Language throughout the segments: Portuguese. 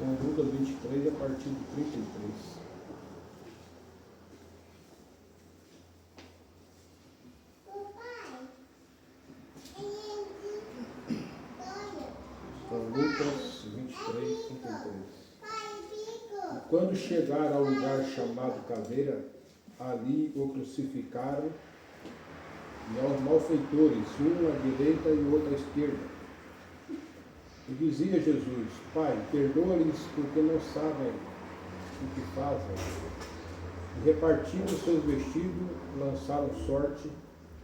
com Lucas 23, a partir de 33. Então, Lucas 23, 33. E quando chegaram ao lugar chamado Caveira, ali o crucificaram, e aos malfeitores, um à direita e o outro à esquerda. E dizia Jesus: Pai, perdoa-lhes, porque não sabem o que fazem. E repartindo seus vestidos, lançaram sorte,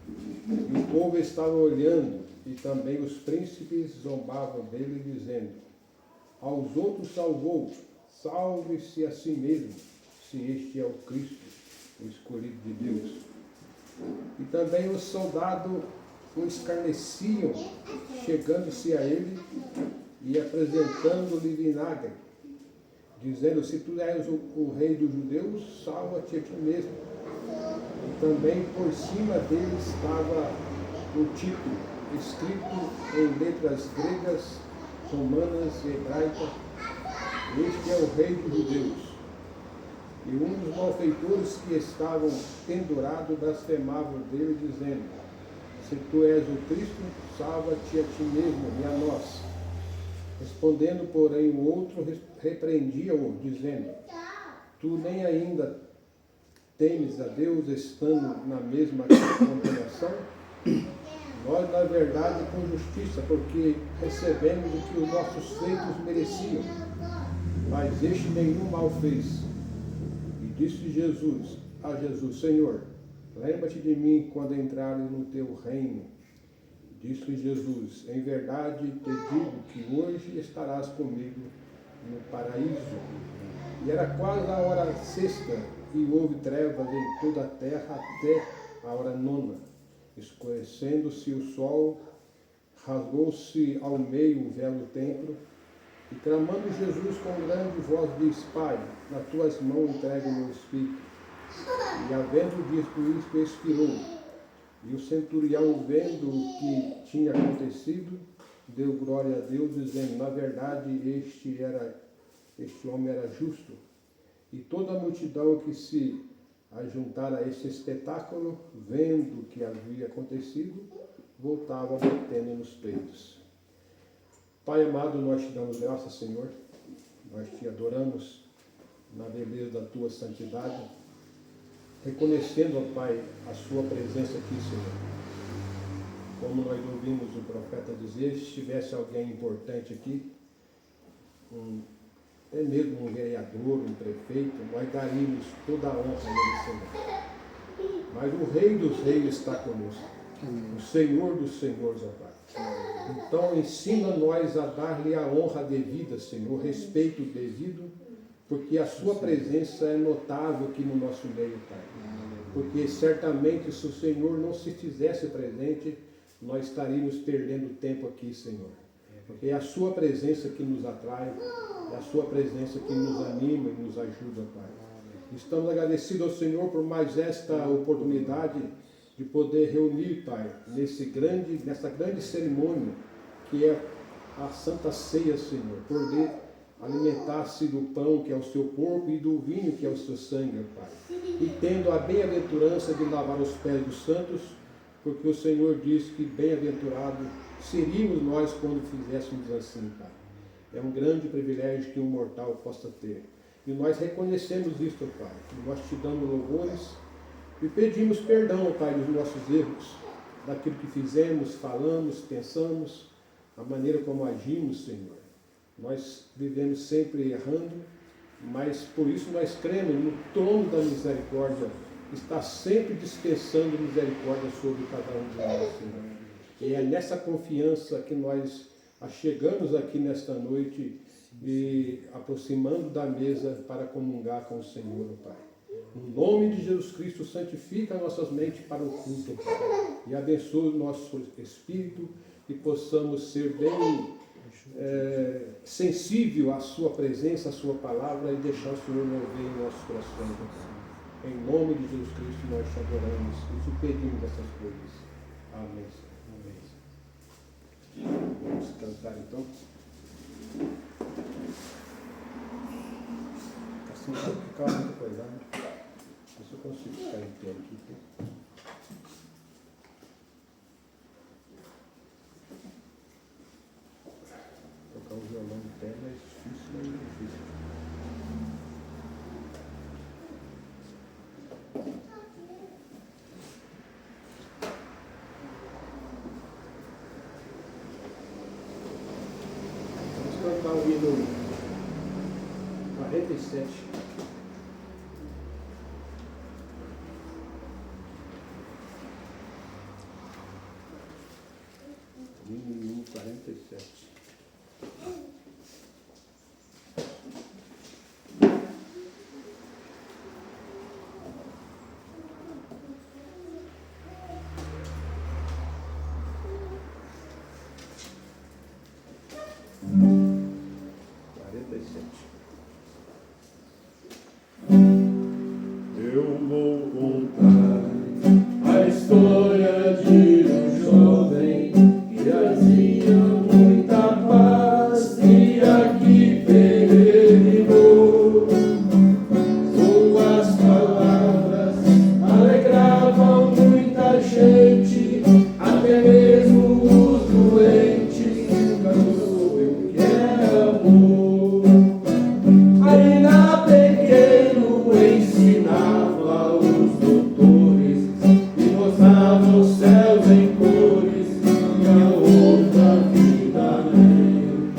e o povo estava olhando, e também os príncipes zombavam dele, dizendo: aos outros salvou, salve-se a si mesmo, se este é o Cristo, o escolhido de Deus. E também os soldados o escarneciam, chegando-se a ele e apresentando-lhe vinagre, dizendo: se tu és o rei dos judeus, salva-te a ti mesmo. E também por cima dele estava o título, escrito em letras gregas, romanas e hebraicas: este é o rei dos judeus. E um dos malfeitores que estavam pendurados blasfemava dele, dizendo: se tu és o Cristo, salva-te a ti mesmo e a nós. Respondendo, porém, o outro repreendia-o, dizendo: tu nem ainda temes a Deus, estando na mesma condenação? Nós, na verdade, com justiça, porque recebemos o que os nossos feitos mereciam, mas este nenhum mal fez. E disse Jesus a Jesus: Senhor, lembra-te de mim quando entrares no teu reino. Disse Jesus: em verdade te digo que hoje estarás comigo no paraíso. E era quase a hora sexta, e houve trevas em toda a terra até a hora nona. Escurecendo-se o sol, rasgou-se ao meio o véu do templo, e clamando Jesus com grande voz, disse: Pai, nas tuas mãos entrego o meu espírito. E havendo dito isto, expirou. E o centurião, vendo o que tinha acontecido, deu glória a Deus, dizendo: na verdade, este homem era justo. E toda a multidão que se ajuntara a este espetáculo, vendo o que havia acontecido, voltava batendo nos peitos. Pai amado, nós te damos graças, Senhor. Nós te adoramos na beleza da tua santidade, reconhecendo, ó Pai, a sua presença aqui, Senhor. Como nós ouvimos o profeta dizer, se tivesse alguém importante aqui, até mesmo um vereador, um prefeito, nós daríamos toda a honra a ele, Senhor. Mas o Rei dos Reis está conosco, o Senhor dos Senhores, ó Pai. Então ensina-nós a dar-lhe a honra devida, Senhor, o respeito devido, porque a sua presença é notável aqui no nosso meio, Pai. Porque certamente se o Senhor não se fizesse presente, nós estaríamos perdendo tempo aqui, Senhor. Porque é a sua presença que nos atrai, é a sua presença que nos anima e nos ajuda, Pai. Estamos agradecidos ao Senhor por mais esta oportunidade de poder reunir, Pai, nessa grande cerimônia que é a Santa Ceia, Senhor. Poder alimentar-se do pão que é o seu corpo e do vinho que é o seu sangue, Pai. E tendo a bem-aventurança de lavar os pés dos santos, porque o Senhor diz que bem-aventurado seríamos nós quando fizéssemos assim, Pai. É um grande privilégio que um mortal possa ter. E nós reconhecemos isto, Pai. E nós te damos louvores e pedimos perdão, Pai, dos nossos erros, daquilo que fizemos, falamos, pensamos, a maneira como agimos, Senhor. Nós vivemos sempre errando, mas por isso nós cremos no trono da misericórdia, que está sempre dispensando misericórdia sobre cada um de nós, Senhor. E é nessa confiança que nós chegamos aqui nesta noite e aproximando da mesa para comungar com o Senhor, Pai. No nome de Jesus Cristo, santifica nossas mentes para o culto, Pai, e abençoa o nosso espírito, que possamos ser bem sensível à sua presença, à sua palavra, e deixar o Senhor mover em nossos corações, Pai. Em nome de Jesus Cristo nós te adoramos e te pedimos essas coisas. Amém. Amém. Vamos cantar então. assim, para ficar muito coisa. Não sei se eu consigo ficar em pé aqui. Tocar o violão em pé é difícil, mas é difícil. Vamos cantar o hino 47. Hino 47. Eu vou contar a história de um jovem que trazia muita paz e aqui peregrinou. Suas palavras alegravam muita gente, até mesmo os doentes. Cansou o que é amor. Ainda pequeno ensinava os doutores e mostrava os céus em cores e a outra vida além.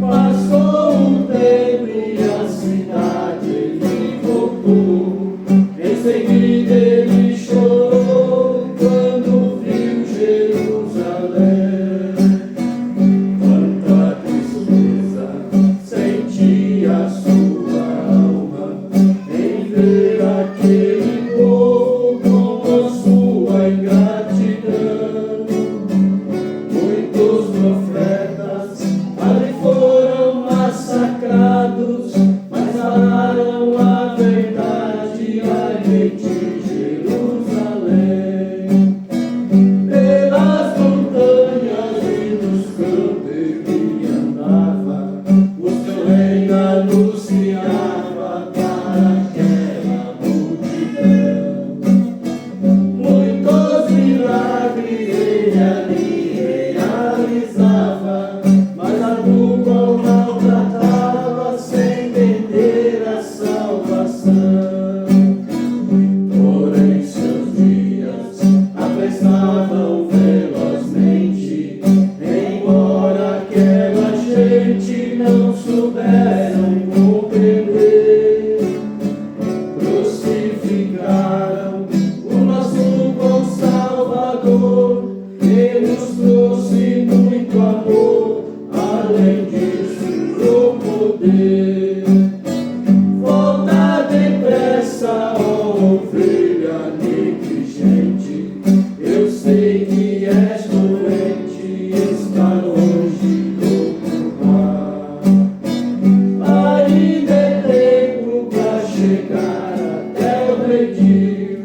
Passou o tempo e a cidade ele voltou. Em seguida ele chorou quando viu Jerusalém. Quanta tristeza sentia sua alma em ver aquele povo com a sua ingratidão. Muitos profetas ali foram massacrados, mas falaram a verdade a rei de Jerusalém. Pelas montanhas e nos campos ele andava, o seu reino anunciava para aquela multidão. Muitos milagres ele ali realizava, mas a culpa o maltratava sem entender a salvação. Porém seus dias apressavam velozmente, embora aquela gente não souberam compreender. Crucificaram o nosso bom Salvador, ele nos trouxe muito amor, além disso o poder. Volta depressa, ó ovelha negligente, eu sei que és doente, está longe do curvar. Ainda é tempo pra chegar até o redil,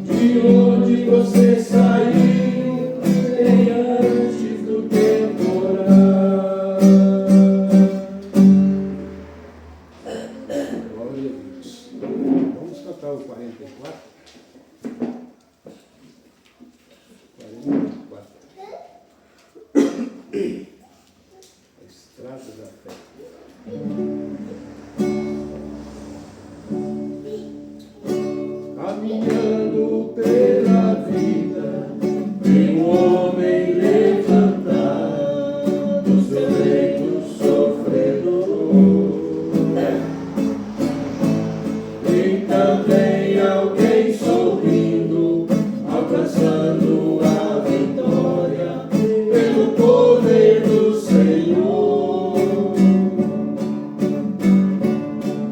de onde você saiu, bem antes do temporal. Glória a Deus. Vamos cantar o 44. 44. A estrada da fé. Caminhando pela vida, vi um homem levantar do seu leito sofredor. E também alguém sorrindo, alcançando a vitória pelo poder do Senhor.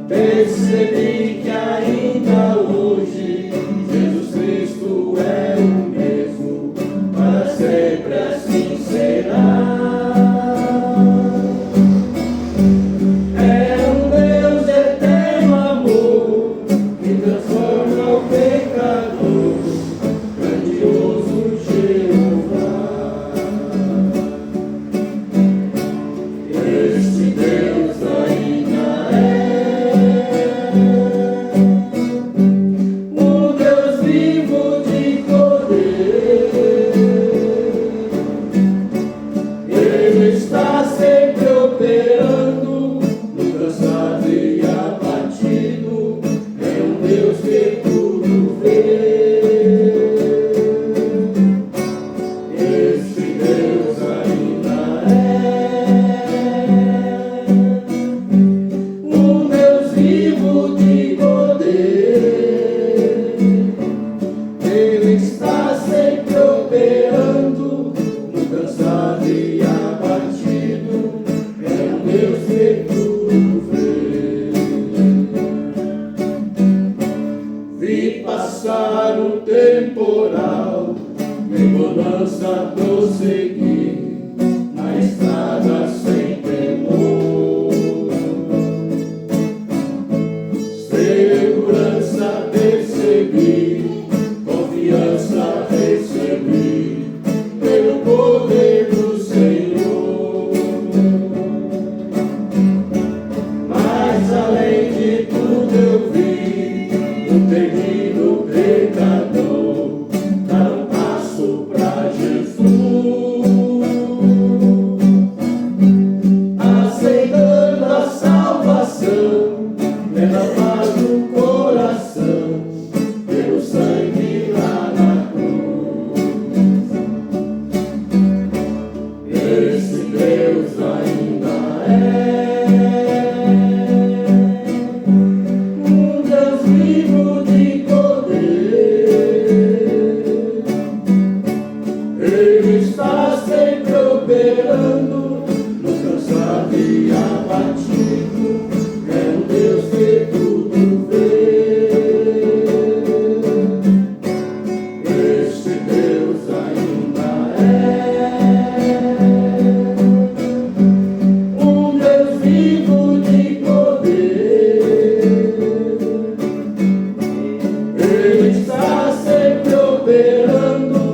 Percebi que ainda hoje Jesus Cristo é o mesmo, para sempre assim será. está sempre operando no cansado e abatido. É um Deus que tudo vê. Esse Deus ainda é um Deus vivo de poder. Ele está sempre operando no cansado e abatido. É um Deus que tudo vê. Vi passar o temporal, em bonança prosseguir na estrada sem temor. Segurança percebi, confiança recebi pelo poder do Senhor. Mas além de tudo eu vi um terrível pecador dar um passo pra Jesus, aceitando a salvação, tendo a paz no coração, pelo sangue lá na cruz. Esse Deus ainda é um Deus vivo de poder. Ele está sempre operando no cansado e abatido. É um Deus que tudo vê. Esse Deus ainda é um Deus vivo de poder. Ele está sempre operando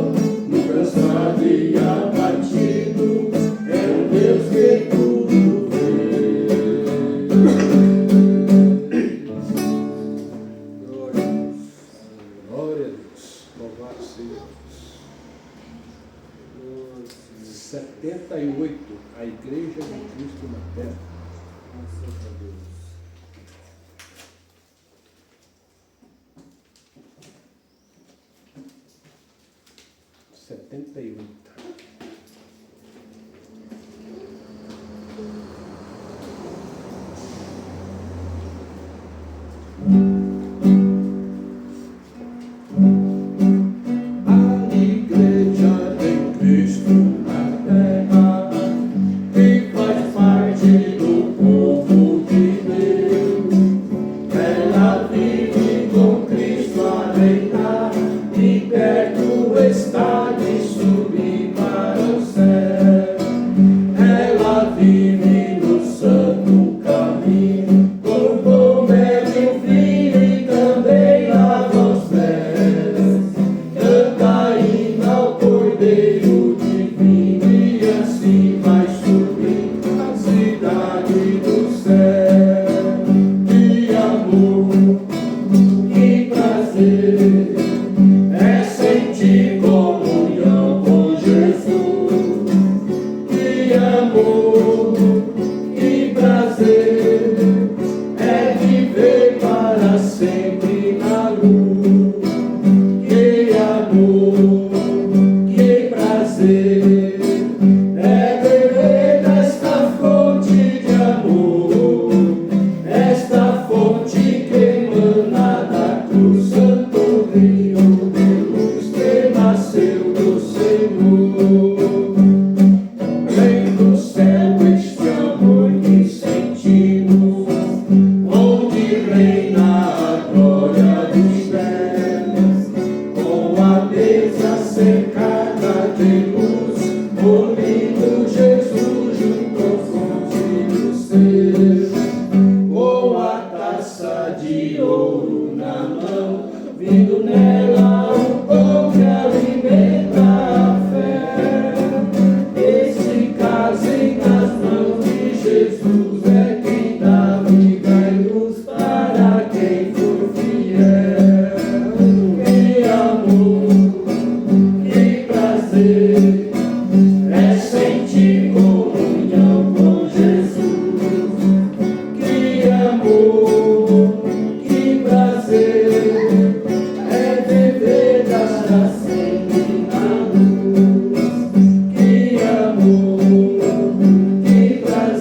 no cansado e abatido. É um Deus que tudo vê. Glória a Deus. Louvado seja Deus. 78. A Igreja de Cristo na Terra. 78. A Igreja de Cristo na terra, que faz parte do povo de Deus. Ela vive com Cristo a reinar, e perto está de subir para o céu. Ela vive no santo caminho, com mel e o vinho, e também lava os pés. Canta hino ao Cordeiro divino, e assim vai subir a cidade do céu. Que amor, que prazer é sentir comunhão com Jesus. Que amor,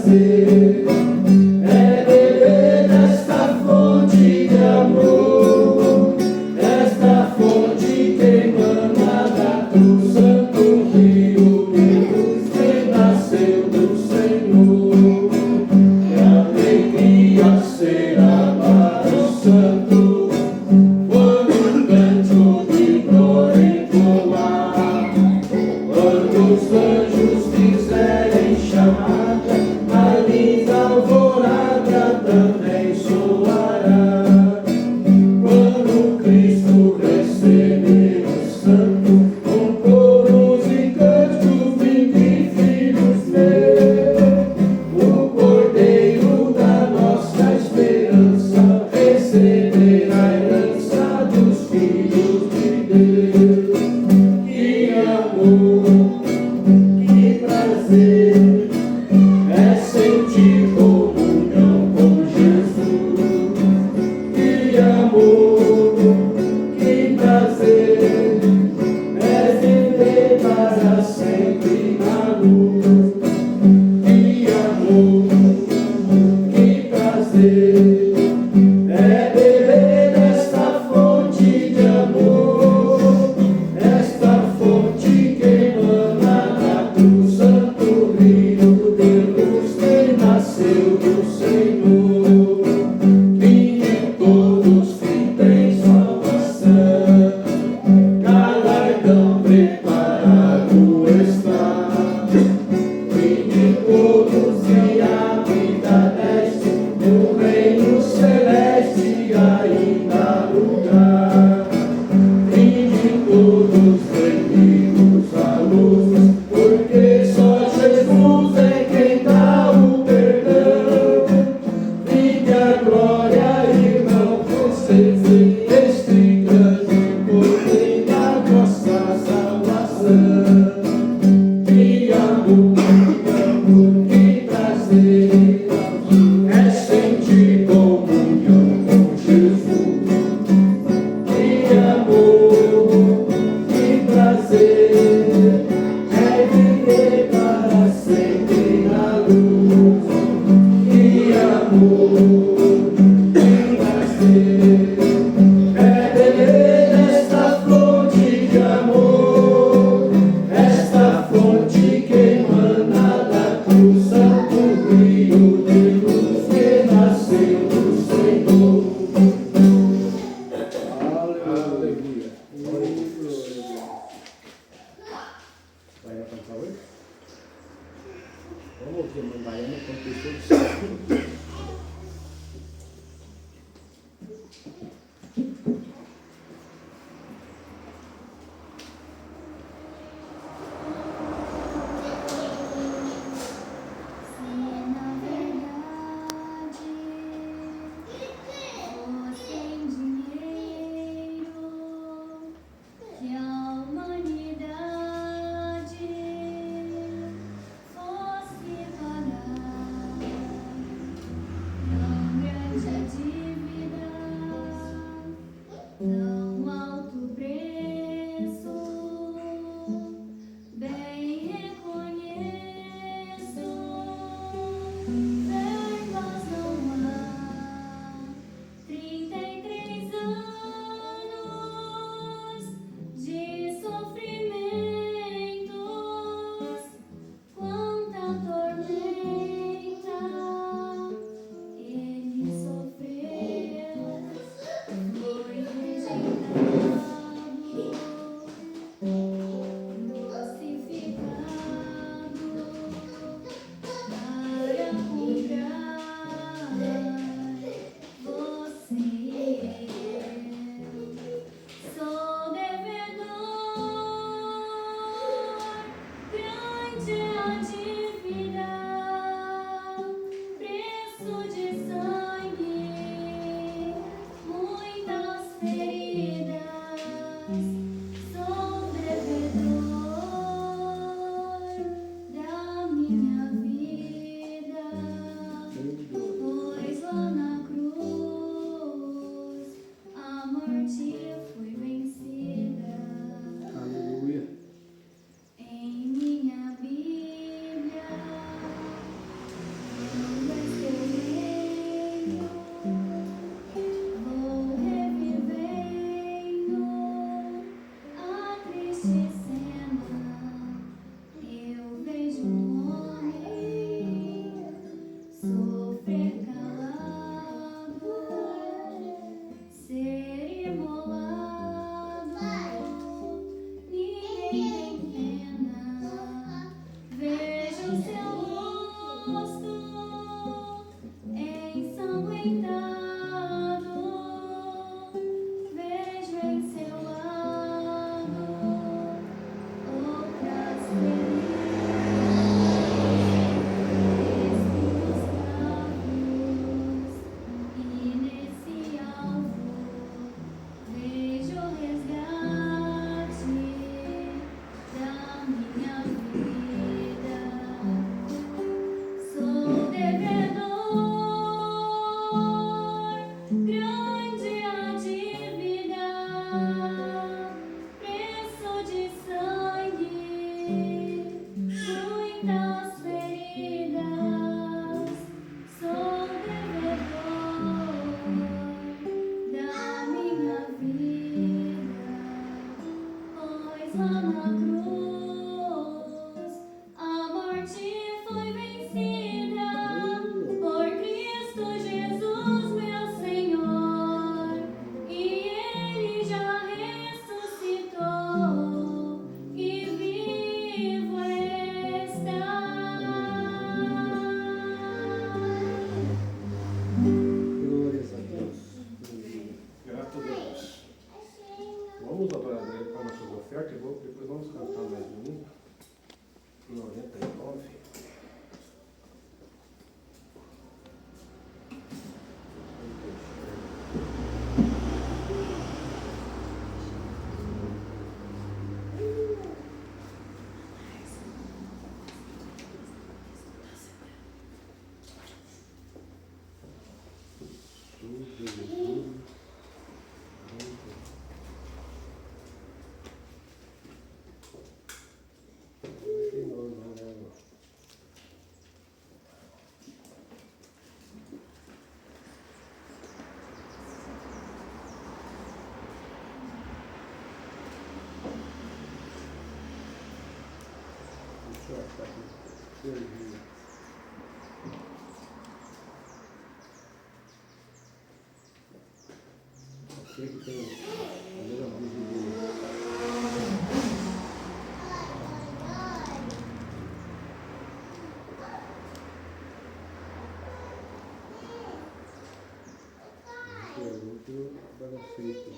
prazer é beber desta fonte de amor, esta fonte que emana do santo rio de luz que nasceu do Senhor. Que alegria será para o santo quando um canto de glória entoar, quando os anjos fizerem chamada, a linda alvorada também soará. Quando Cristo receber o santo, com coros e cânticos, vinde filhos meus, o Cordeiro da nossa esperança receberá a herança dos filhos de Deus. Que amor, que prazer é sentir comunhão com Jesus. Que amor, que prazer é viver para sempre na luz. Que amor, que prazer é beber desta fonte de amor, esta fonte que emana do santo rio de luz que nasceu do Senhor. Vinde todos que têm salvação, galardão preparado está. Vinde todos e a vida deste, no reino celeste ainda há lugar. Vinde todos bem-vindos à luz, porque só Jesus é quem dá o perdão. Vinde a glória, irmão, vocês este grande poder da nossa salvação. Que amor, que prazer é sentir comunhão com Jesus. Que amor, que prazer é viver para sempre na luz. Que amor, que prazer é beber desta fonte de amor, esta fonte que emana do santo rio de luz que nasceu do Senhor. Aleluia. Vai cantar hoje? Vamos ouvir, irmã Baiana, com pessoas. Se na verdade fossem dinheiro que a humanidade fosse pagar, tão grande a dívida, tão alto o preço, bem reconheço Depois vamos cantar mais um. 99. Aqui que tem a mesma blusa do balancete.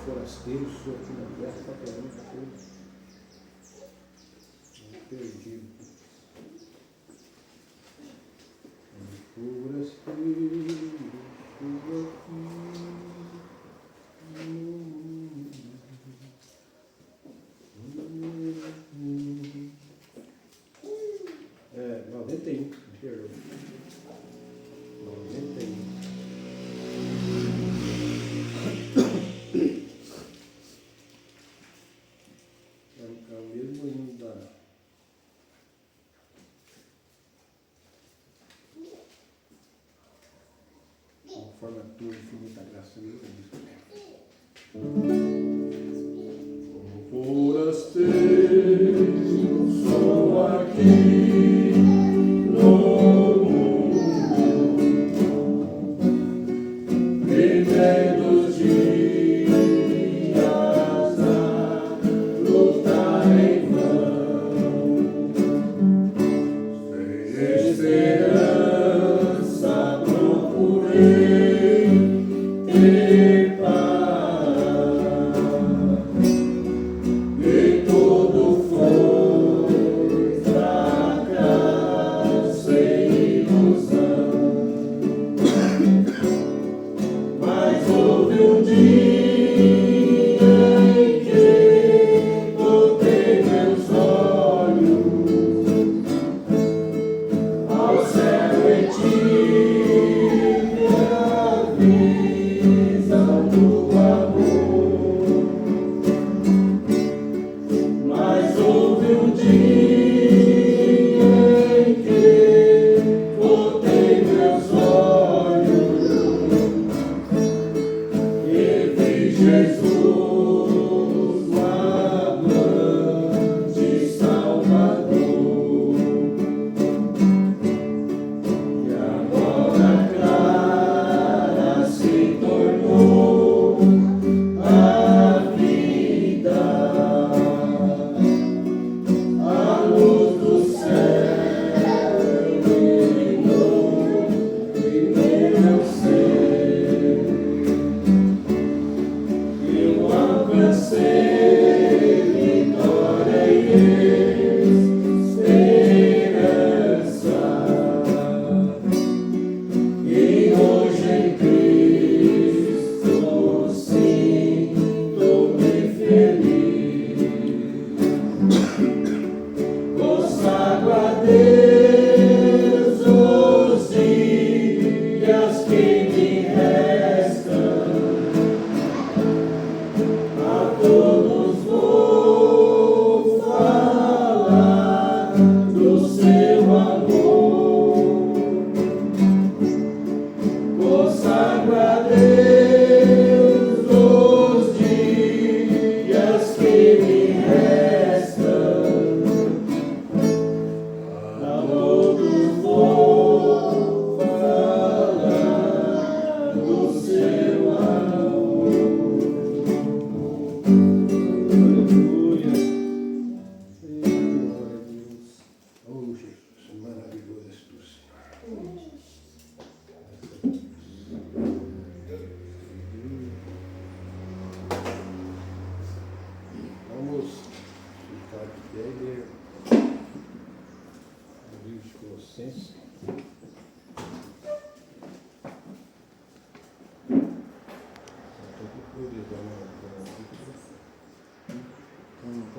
Forasteiros, sou aqui na terra, está pegando essa coisa. Perdido. Forasteiros, estou aqui. É, 91, perdão. 91. É o mesmo hino da conforme a tua infinita graça de Deus. Forasteiro, sou aqui no mundo, vivendo os dias a lutar em vão, sem esperança procurei ter paz, e tudo foi fracasso.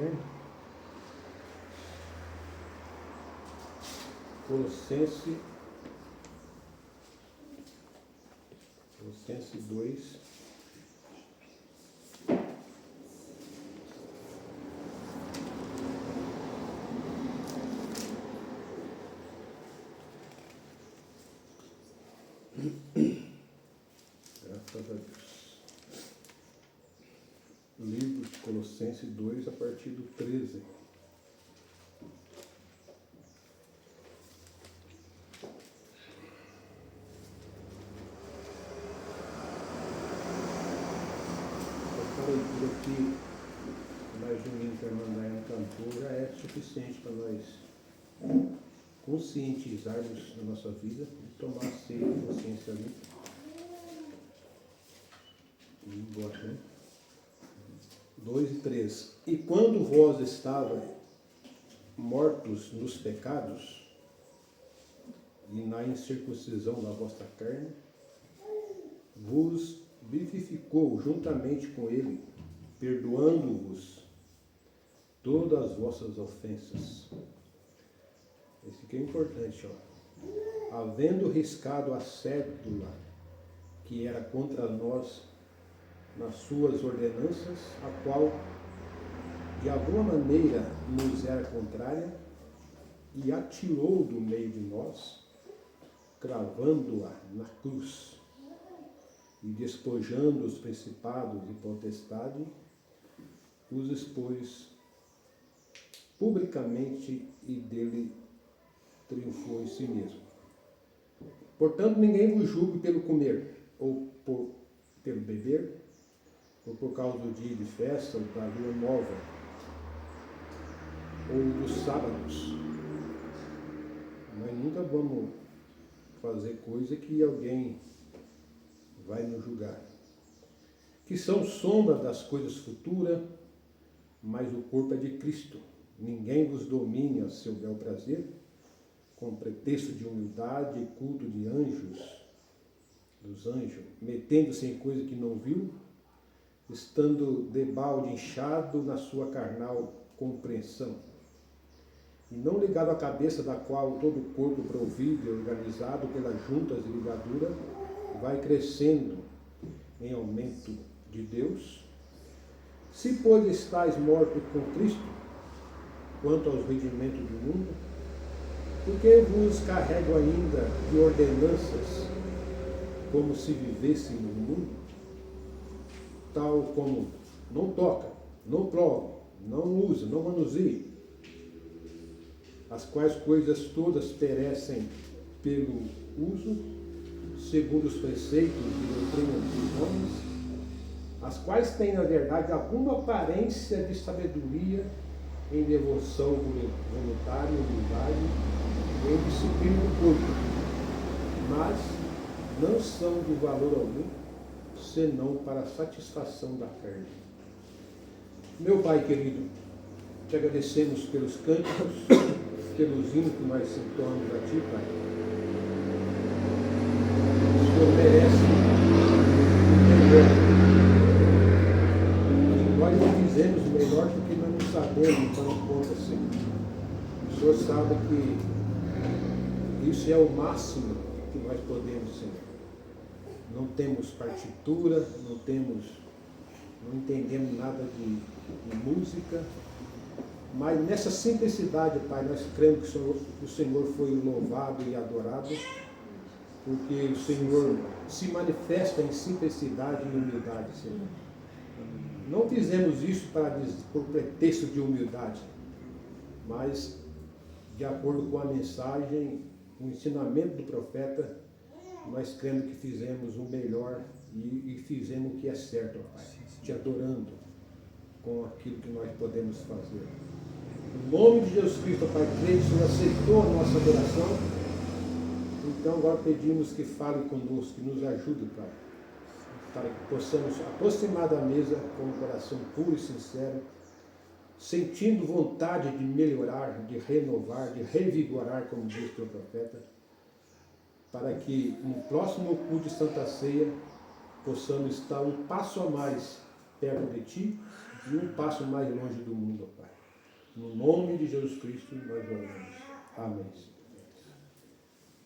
carne. Colossenses 2. Graças a Deus. Livro de Colossenses 2, a partir do 13. Essa leitura aqui, mais de um livro que a Mandaia cantou, já é suficiente para nós conscientizarmos na nossa vida e tomar consciência ali. E embora, né? 2 e 3. E quando vós estavais mortos nos pecados e na incircuncisão da vossa carne, vos vivificou juntamente com ele, perdoando-vos todas as vossas ofensas. Esse aqui é importante, ó. Havendo riscado a cédula que era contra nós nas suas ordenanças, a qual de alguma maneira nos era contrária, e atirou do meio de nós, cravando-a na cruz, e despojando os principados e potestade, os expôs publicamente e dele triunfou em si mesmo. Portanto, ninguém vos julgue pelo comer, ou pelo beber, ou por causa do dia de festa, ou da lua nova, ou dos sábados. Nós nunca vamos fazer coisa que alguém vai nos julgar. Que são sombra das coisas futuras, mas o corpo é de Cristo. Ninguém vos domine a seu bel prazer, com pretexto de humildade e culto de anjos, dos anjos, metendo-se em coisa que não viu, estando debalde inchado na sua carnal compreensão, e não ligado à cabeça, da qual todo o corpo provido e organizado pelas juntas e ligaduras vai crescendo em aumento de Deus. Se, pois, estáis mortos com Cristo, quanto aos rudimentos do mundo, porque vos carrego ainda de ordenanças, como se vivessem no mundo, tal como não toca, não prova, não usa, não manuseia, as quais coisas todas perecem pelo uso, segundo os preceitos e doutrinas dos homens, as quais têm, na verdade, alguma aparência de sabedoria em devoção voluntária, humildade, em disciplina do corpo, mas não são de valor algum, senão para a satisfação da carne. Meu Pai querido, te agradecemos pelos cânticos, pelos hinos que nós entoamos a Ti, Pai. O Senhor merece o melhor. E nós não fizemos o melhor porque nós não sabemos, então não conta, Senhor. O Senhor sabe que isso é o máximo que nós podemos, Senhor. Não temos partitura, não entendemos nada de música, mas nessa simplicidade, Pai, nós cremos que o Senhor foi louvado e adorado, porque o Senhor se manifesta em simplicidade e humildade, Senhor. Não fizemos isso por pretexto de humildade, mas de acordo com a mensagem, o ensinamento do profeta, nós cremos que fizemos o melhor e fizemos o que é certo, ó Pai, te adorando com aquilo que nós podemos fazer. Em nome de Jesus Cristo, Pai, creio que o Senhor aceitou a nossa adoração. Então agora pedimos que fale conosco, que nos ajude, Pai, para que possamos aproximar da mesa com um coração puro e sincero, sentindo vontade de melhorar, de renovar, de revigorar, como diz o teu profeta, para que no próximo culto de Santa Ceia possamos estar um passo a mais perto de Ti e um passo mais longe do mundo, ó Pai. No nome de Jesus Cristo nós oramos. Amém.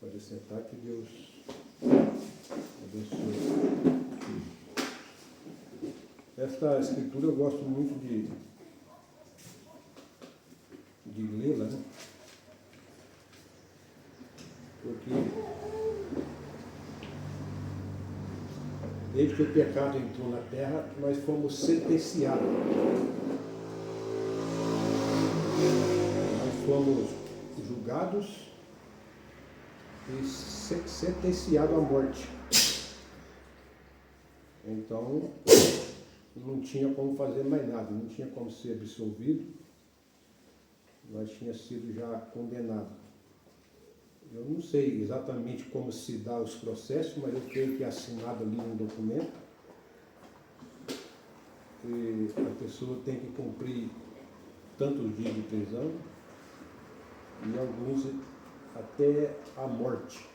Pode sentar, que Deus abençoe. Esta escritura eu gosto muito de lê-la, né? Porque desde que o pecado entrou na terra, nós fomos sentenciados. Nós fomos julgados e sentenciados à morte. Então, não tinha como fazer mais nada, não tinha como ser absolvido, nós tínhamos sido já condenados. Eu não sei exatamente como se dá os processos, mas eu creio que é assinado ali um documento. E a pessoa tem que cumprir tantos dias de prisão e alguns até a morte.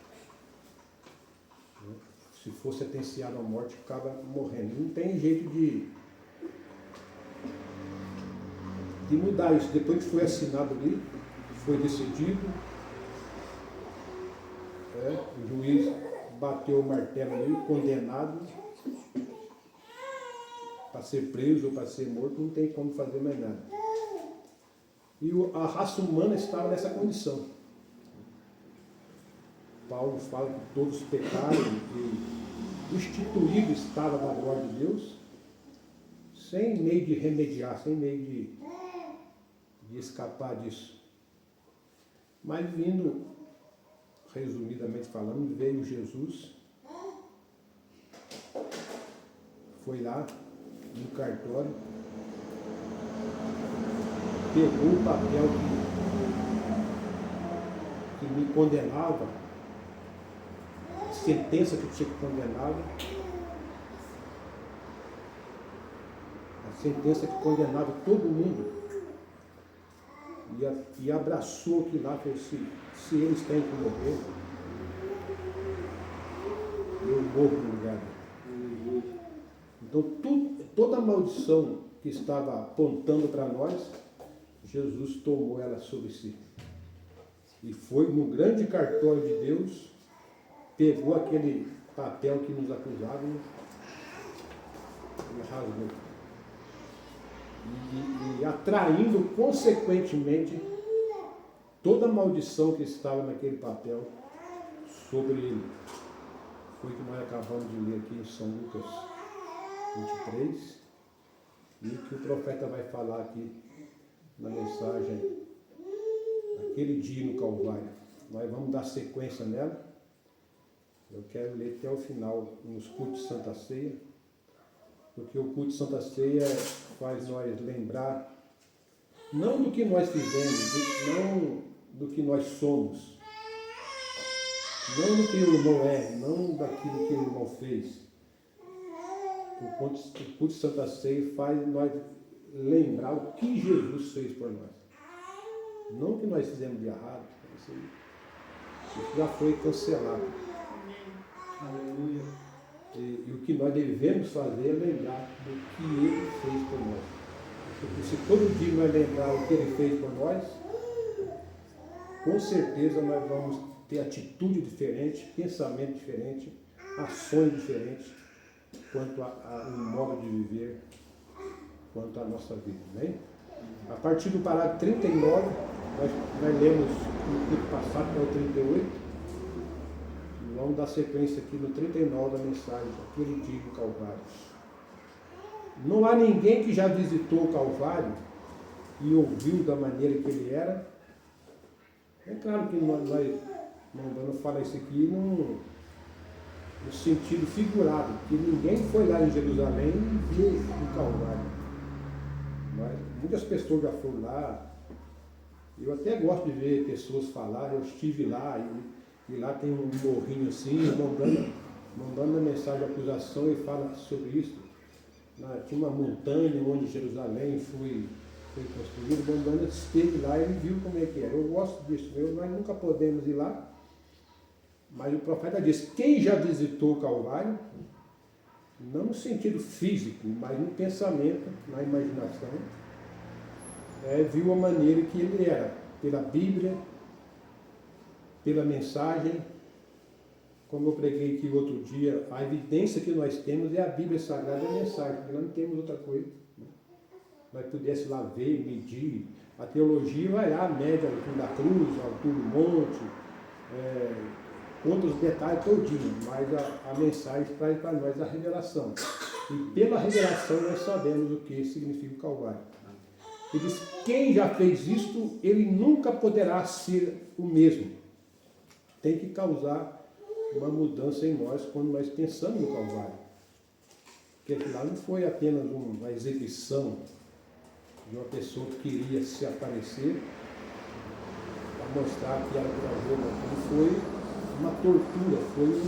Se for sentenciado à morte, acaba morrendo. Não tem jeito de mudar isso. Depois que foi assinado ali, foi decidido, o juiz bateu o martelo ali, condenado para ser preso ou para ser morto, não tem como fazer mais nada. E a raça humana estava nessa condição. Paulo fala que todos pecaram e instituído estava da glória de Deus, sem meio de remediar, sem meio de escapar disso. Mas vindo, resumidamente falando, veio Jesus, foi lá no cartório, pegou o papel que me condenava, a sentença que tinha que condenava, a sentença que condenava todo mundo, e abraçou aquilo lá, falou assim, se eles têm que morrer, eu morro no lugar dele. Então toda a maldição que estava apontando para nós, Jesus tomou ela sobre si. E foi no grande cartório de Deus, pegou aquele papel que nos acusava e rasgou. E atraindo consequentemente toda a maldição que estava naquele papel sobre ele. Foi o que nós acabamos de ler aqui em São Lucas 23, e que o profeta vai falar aqui na mensagem, aquele dia no Calvário. Nós vamos dar sequência nela. Eu quero ler até o final nos cultos de Santa Ceia, porque o culto de Santa Ceia faz nós lembrar, não do que nós fizemos, não do que nós somos, não do que o irmão é, não daquilo que o irmão fez. O culto de Santa Ceia faz nós lembrar o que Jesus fez por nós. Não o que nós fizemos de errado, isso já foi cancelado. Aleluia. E o que nós devemos fazer é lembrar do que Ele fez por nós. Porque se todo dia nós lembrar o que Ele fez por nós, com certeza nós vamos ter atitude diferente, pensamento diferente, ações diferentes, quanto ao modo de viver, quanto à nossa vida. Né? A partir do parágrafo 39, nós lemos no culto passado, que é o 38, e vamos dar sequência aqui no 39 da mensagem, aquele dia do Calvário. Não há ninguém que já visitou o Calvário e ouviu da maneira que ele era. É claro que nós não fala isso aqui no sentido figurado, que ninguém foi lá em Jerusalém e viu o Calvário. Mas muitas pessoas já foram lá. Eu até gosto de ver pessoas falar, eu estive lá e lá tem um morrinho assim, mandando a mensagem de acusação e fala sobre isso. Tinha uma montanha onde Jerusalém foi construído, Bondana esteve lá e ele viu como é que era. Eu gosto disso, nós nunca podemos ir lá, mas o profeta diz, quem já visitou o Calvário, não no sentido físico, mas no pensamento, na imaginação, viu a maneira que ele era, pela Bíblia, pela mensagem. Como eu preguei aqui outro dia, a evidência que nós temos é a Bíblia Sagrada e a mensagem, porque nós não temos outra coisa. Nós pudéssemos lá ver, medir. A teologia vai lá, mede a altura da cruz, a altura do monte, conta os detalhes todinho, mas a mensagem traz para nós a revelação. E pela revelação nós sabemos o que significa o Calvário. Ele diz, quem já fez isto, ele nunca poderá ser o mesmo. Tem que causar uma mudança em nós quando nós pensamos no Calvário. Porque aquilo lá não foi apenas uma exibição de uma pessoa que queria se aparecer para mostrar que era corajoso. Aquilo foi uma tortura, foi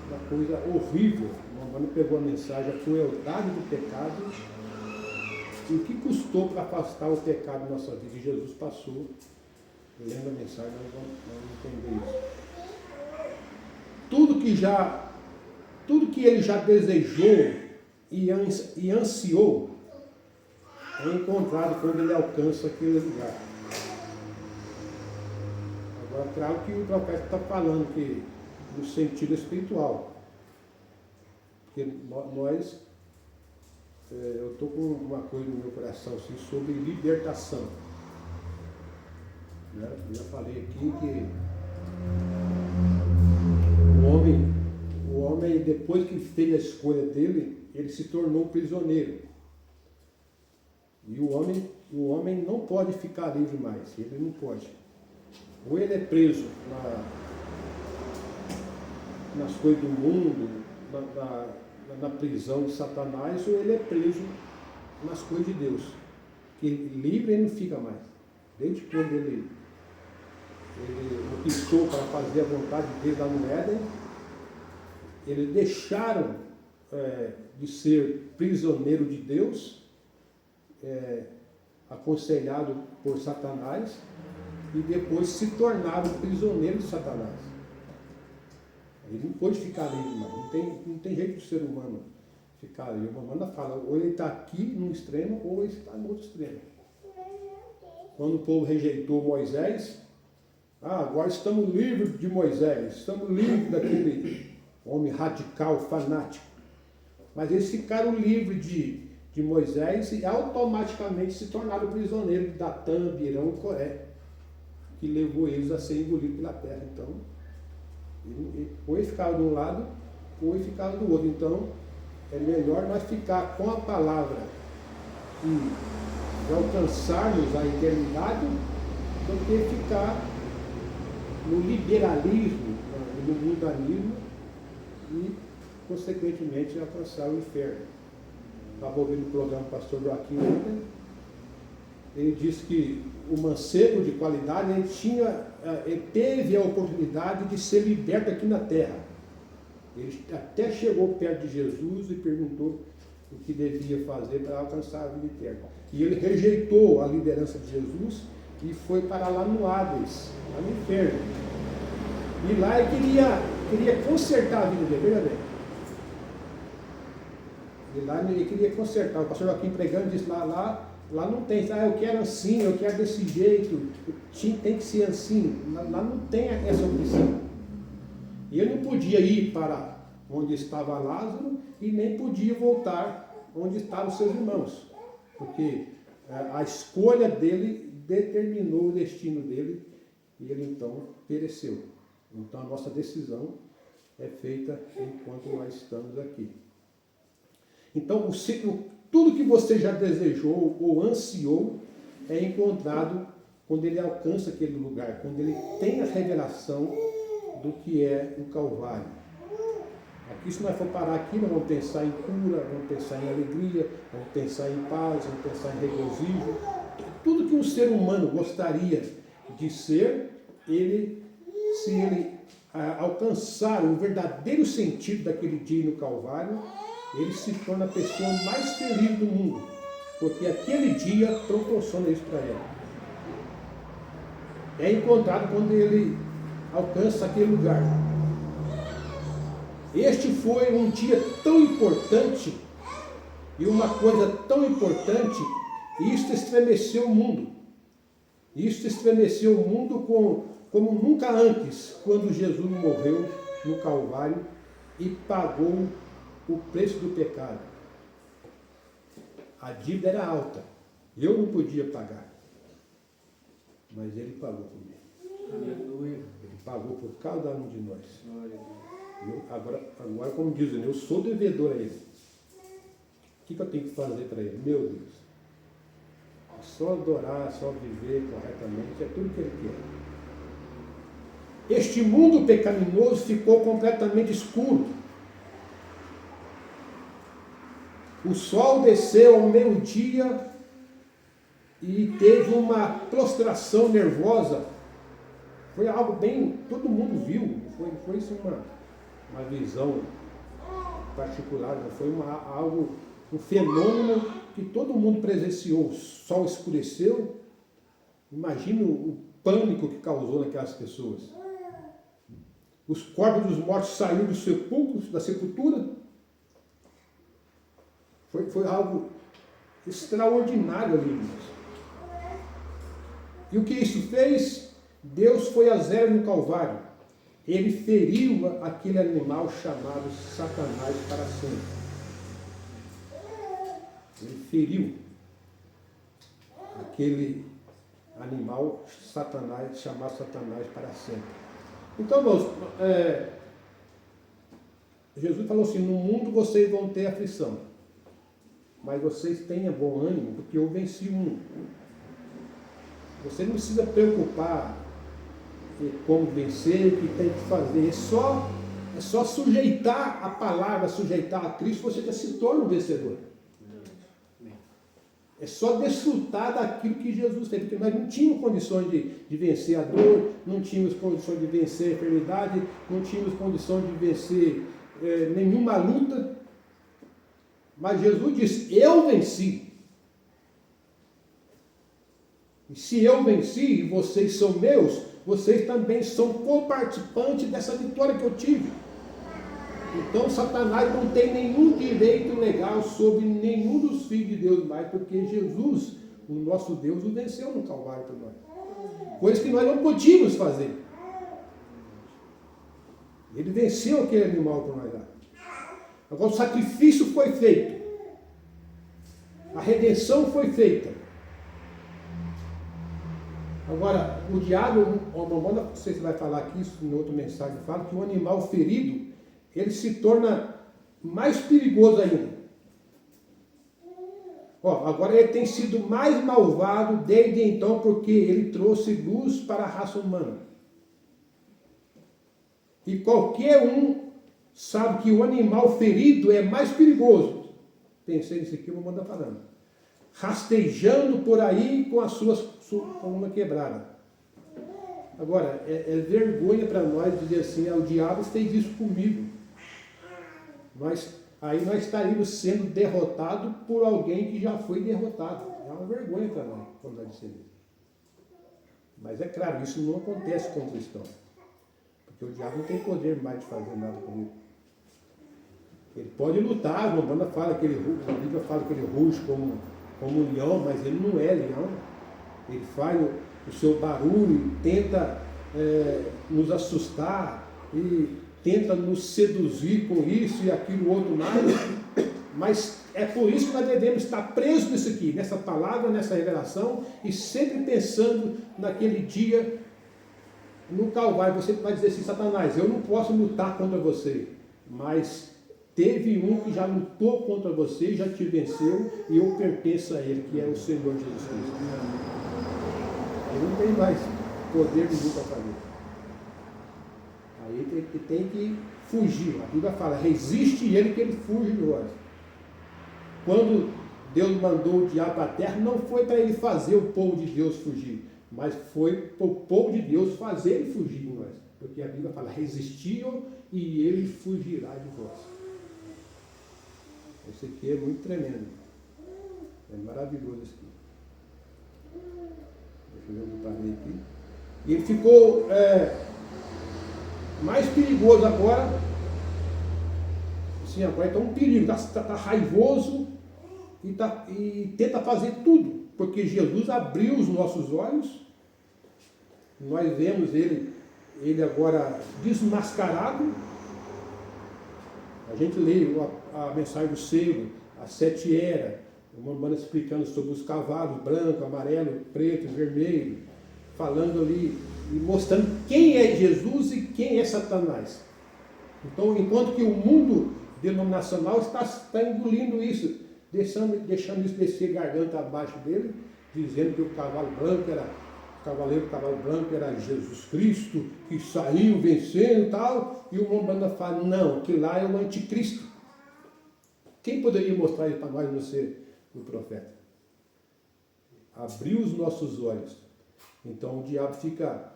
uma coisa horrível. Quando pegou a mensagem, a crueldade do pecado e o que custou para afastar o pecado da nossa vida. E Jesus passou, lendo a mensagem, nós vamos entender isso. Tudo que ele já desejou e ansiou é encontrado quando ele alcança aquele lugar. Agora, claro que o profeta está falando que no sentido espiritual. Porque nós, eu estou com uma coisa no meu coração assim, sobre libertação. Né? Eu já falei aqui que o homem, depois que fez a escolha dele, ele se tornou prisioneiro. E o homem não pode ficar livre mais, ele não pode. Ou ele é preso nas coisas do mundo, na prisão de Satanás, ou ele é preso nas coisas de Deus. Que livre ele não fica mais. Desde quando ele optou para fazer a vontade dele lá no Éden, eles deixaram de ser prisioneiro de Deus, aconselhado por Satanás, e depois se tornaram prisioneiros de Satanás. Ele não pode ficar livre mais, não tem jeito do ser humano ficar livre. A Mamãe fala, ou ele está aqui num extremo, ou ele está no outro extremo. Quando o povo rejeitou Moisés, agora estamos livres de Moisés, estamos livres daquele homem radical, fanático. Mas eles ficaram livres de Moisés e automaticamente se tornaram prisioneiros de Datã, Abirão e Coré, que levou eles a ser engolidos pela terra. Então, ou ele ficava de um lado, ou ele ficava do outro. Então, é melhor nós ficar com a palavra e alcançarmos a eternidade do que ficar no liberalismo, no mundanismo e, consequentemente, alcançar o inferno. Estava ouvindo o programa do pastor Joaquim ontem. Ele disse que o mancebo de qualidade ele teve a oportunidade de ser liberto aqui na terra. Ele até chegou perto de Jesus e perguntou o que devia fazer para alcançar a vida eterna. E ele rejeitou a liderança de Jesus e foi para lá no Hades, lá no inferno. E lá ele queria consertar a vida dele, veja bem. E lá ele queria consertar. O pastor Joaquim pregando disse, lá não tem, eu quero assim, eu quero desse jeito, tem que ser assim. Lá não tem essa opção. E ele não podia ir para onde estava Lázaro e nem podia voltar onde estavam seus irmãos, porque a escolha dele determinou o destino dele e ele então pereceu. Então a nossa decisão é feita enquanto nós estamos aqui. Então tudo que você já desejou ou ansiou é encontrado quando ele alcança aquele lugar, quando ele tem a revelação do que é o Calvário. Aqui, se nós for parar aqui, nós vamos pensar em cura, vamos pensar em alegria, vamos pensar em paz, vamos pensar em regozijo. Tudo que um ser humano gostaria de ser, se ele alcançar o verdadeiro sentido daquele dia no Calvário, ele se torna a pessoa mais feliz do mundo, porque aquele dia proporciona isso para ele. É encontrado quando ele alcança aquele lugar. Este foi um dia tão importante e uma coisa tão importante E isso estremeceu o mundo. Isso estremeceu o mundo como nunca antes, quando Jesus morreu no Calvário e pagou o preço do pecado. A dívida era alta. Eu não podia pagar. Mas ele pagou por mim. Aleluia. Ele pagou por cada um de nós. Glória a Deus. Agora, como dizem, eu sou devedor a ele. O que eu tenho que fazer para ele? Meu Deus. É só adorar, só viver corretamente, é tudo que ele quer. Este mundo pecaminoso ficou completamente escuro. O sol desceu ao meio-dia e teve uma prostração nervosa. Foi algo bem, todo mundo viu, foi isso uma visão particular, não foi um fenômeno que todo mundo presenciou. O sol escureceu, imagina o pânico que causou naquelas pessoas. Os corpos dos mortos saíram dos sepulcros, da sepultura. Foi algo extraordinário ali, irmãos. E o que isso fez? Deus foi a zero no Calvário. Ele feriu aquele animal chamado Satanás para sempre. Ele feriu aquele animal chamado Satanás para sempre. Então, irmãos, Jesus falou assim: no mundo vocês vão ter aflição, mas vocês tenham bom ânimo, porque eu venci o mundo. Você não precisa preocupar como vencer, o que tem que fazer. É só sujeitar a palavra, sujeitar a Cristo, você já se torna um vencedor. É só desfrutar daquilo que Jesus fez, porque nós não tínhamos condições de vencer a dor, não tínhamos condições de vencer a enfermidade, não tínhamos condições de vencer nenhuma luta. Mas Jesus disse: eu venci. E se eu venci e vocês são meus, vocês também são coparticipantes dessa vitória que eu tive. Então Satanás não tem nenhum direito legal sobre nenhum dos filhos de Deus mais, porque Jesus, o nosso Deus, o venceu no Calvário por nós. Coisa que nós não podíamos fazer. Ele venceu aquele animal por nós lá. Agora o sacrifício foi feito. A redenção foi feita. Agora, o diabo, não sei se vai falar aqui, isso em outra mensagem fala, que o animal ferido, ele se torna mais perigoso ainda. Agora ele tem sido mais malvado desde então, porque ele trouxe luz para a raça humana. E qualquer um sabe que o animal ferido é mais perigoso. Pensei nisso aqui, eu vou mandar falando. Rastejando por aí com as suas coluna quebrada. Agora, é vergonha para nós dizer assim: o diabo fez isso comigo. Mas aí nós estaríamos sendo derrotados por alguém que já foi derrotado. É uma vergonha para nós, quando nós dizemos isso. Mas é claro, isso não acontece com o cristão. Porque o diabo não tem poder mais de fazer nada comigo. Ele pode lutar, a Bíblia fala que ele ruge como um leão, mas ele não é leão. Ele faz o seu barulho, tenta nos assustar e tenta nos seduzir com isso e aquilo outro mais. Mas é por isso que nós devemos estar presos nisso aqui, nessa palavra, nessa revelação, e sempre pensando naquele dia no Calvário. Você vai dizer assim: Satanás, eu não posso lutar contra você, mas teve um que já lutou contra você, já te venceu, e eu pertenço a ele, que é o Senhor Jesus Cristo. Ele não tem mais poder nenhum para fazer. Aí tem que fugir. A Bíblia fala: resiste ele que ele fuge de nós. Quando Deus mandou o diabo para a terra, não foi para ele fazer o povo de Deus fugir, mas foi para o povo de Deus fazer ele fugir de nós. Porque a Bíblia fala: resistiu e ele fugirá de vós. Esse aqui é muito tremendo. É maravilhoso isso aqui. Deixa eu ver onde eu parei aqui. E ele ficou mais perigoso agora. Assim, agora está um perigo, está raivoso, e tenta fazer tudo, porque Jesus abriu os nossos olhos, nós vemos ele agora desmascarado. A gente lê a mensagem do selo, as 7 eras, uma banda explicando sobre os cavalos, branco, amarelo, preto, vermelho, falando ali e mostrando quem é Jesus e quem é Satanás. Então, enquanto que o mundo denominacional está engolindo isso, deixando isso descer garganta abaixo dele, dizendo que o cavalo branco era Jesus Cristo, que saiu vencendo e tal, e o Umbanda fala, não, que lá é o anticristo. Quem poderia mostrar isso para nós não ser o profeta? Abriu os nossos olhos. Então o diabo fica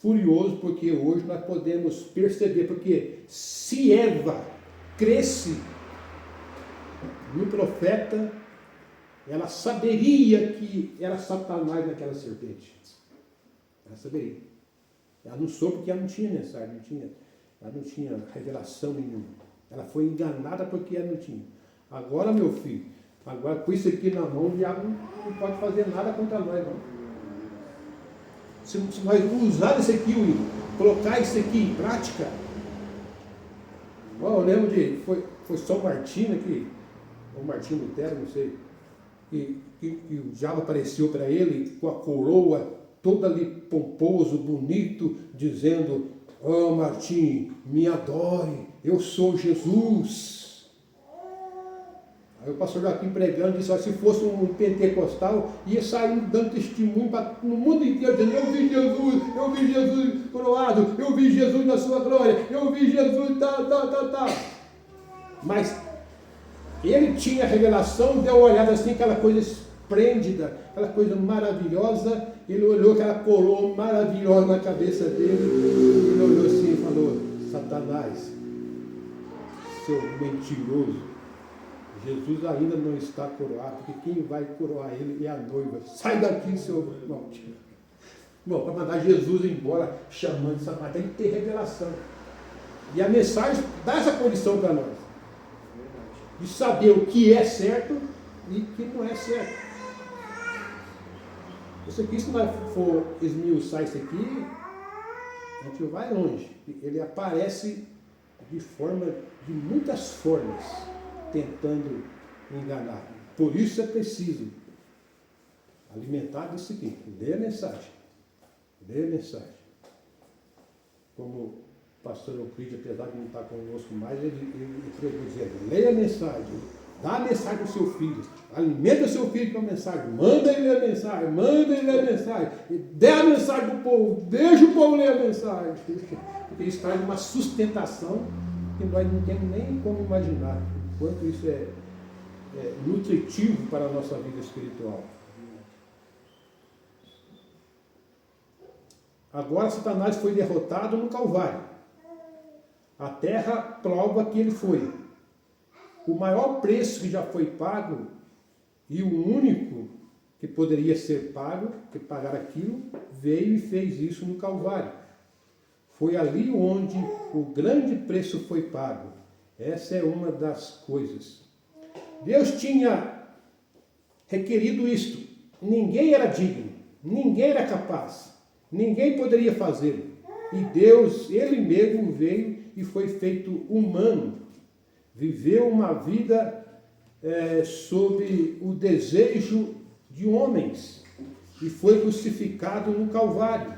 furioso, porque hoje nós podemos perceber, porque se Eva cresce no profeta, ela saberia que era Satanás naquela serpente. Ela saberia. Ela não soube porque ela não tinha mensagem, ela não tinha revelação nenhuma. Ela foi enganada porque ela não tinha. Agora, meu filho, agora com isso aqui na mão, o diabo não pode fazer nada contra nós, não. Se nós usar isso aqui, colocar isso aqui em prática, eu lembro foi São Martinho aqui, ou Martinho Lutero, não sei, e o diabo apareceu para ele com a coroa, todo ali pomposo, bonito, dizendo, Martim, me adore, eu sou Jesus. Aí o pastor Joaquim pregando disse, se fosse um pentecostal, ia sair dando testemunho no mundo inteiro, dizendo, eu vi Jesus coroado, eu vi Jesus na sua glória, eu vi Jesus, tal. Mas ele tinha a revelação, deu uma olhada assim, aquela coisa esplêndida, aquela coisa maravilhosa, ele olhou aquela coroa maravilhosa na cabeça dele, ele olhou assim e falou, Satanás, seu mentiroso, Jesus ainda não está coroado, porque quem vai coroar ele é a noiva. Sai daqui, seu maldito. Bom, para mandar Jesus embora, chamando Satanás, tem que ter revelação. E a mensagem dá essa condição para nós. De saber o que é certo e o que não é certo. Isso aqui, se nós for esmiuçar isso aqui, a gente vai longe. Ele aparece de muitas formas, tentando enganar. Por isso é preciso alimentar disso aqui. Dê a mensagem. Dê a mensagem. Como o pastor Euclides, apesar de não estar conosco mais, ele pregou dizendo, leia a mensagem, dá a mensagem ao seu filho, alimenta o seu filho com a mensagem, manda ele ler a mensagem, dê a mensagem para o povo, deixa o povo ler a mensagem. Porque isso traz uma sustentação que nós não temos nem como imaginar. Quanto isso é nutritivo para a nossa vida espiritual. Agora Satanás foi derrotado no Calvário. A terra prova que ele foi. O maior preço que já foi pago e o único que poderia ser pago, que pagar aquilo, veio e fez isso no Calvário. Foi ali onde o grande preço foi pago. Essa é uma das coisas. Deus tinha requerido isto. Ninguém era digno, ninguém era capaz, ninguém poderia fazê-lo. E Deus, Ele mesmo veio e foi feito humano. Viveu uma vida sob o desejo de homens e foi crucificado no Calvário.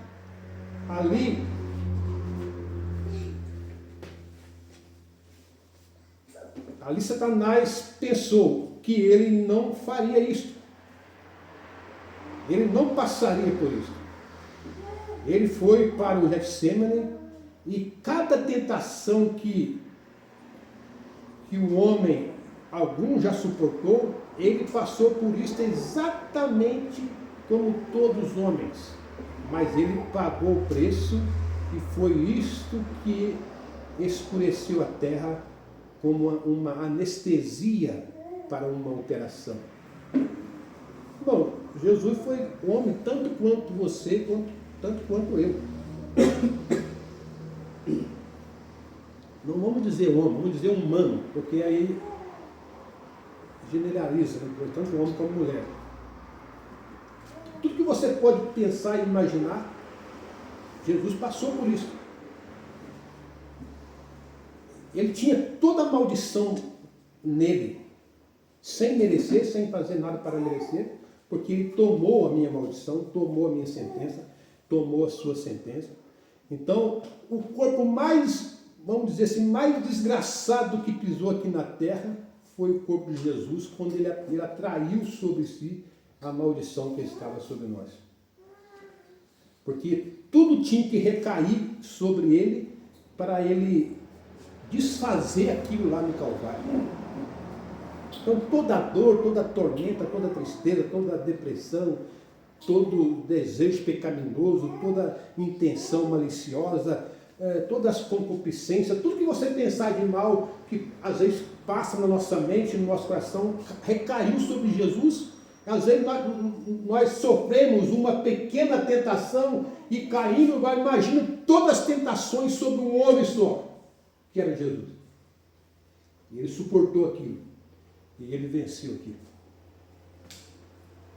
Ali Satanás pensou que ele não faria isso. Ele não passaria por isso. Ele foi para o Getsêmani e cada tentação que o homem, algum já suportou, ele passou por isso exatamente como todos os homens. Mas ele pagou o preço e foi isto que escureceu a terra como uma anestesia para uma operação. Bom, Jesus foi homem tanto quanto você, tanto quanto eu. Não vamos dizer homem, vamos dizer humano, porque aí generaliza, né? Tanto homem como mulher. Tudo que você pode pensar e imaginar, Jesus passou por isso. Ele tinha toda a maldição nele, sem merecer, sem fazer nada para merecer, porque ele tomou a minha maldição, tomou a minha sentença, tomou a sua sentença. Então, o corpo mais, vamos dizer assim, mais desgraçado que pisou aqui na terra foi o corpo de Jesus, quando ele atraiu sobre si a maldição que estava sobre nós. Porque tudo tinha que recair sobre ele para ele desfazer aquilo lá no Calvário. Então toda dor, toda tormenta, toda tristeza, toda depressão, todo desejo pecaminoso, toda intenção maliciosa, todas as concupiscências, tudo que você pensar de mal, que às vezes passa na nossa mente, no nosso coração, recaiu sobre Jesus. Às vezes nós sofremos uma pequena tentação e caímos, imagina todas as tentações sobre um homem só, que era Jesus. E ele suportou aquilo. E ele venceu aquilo.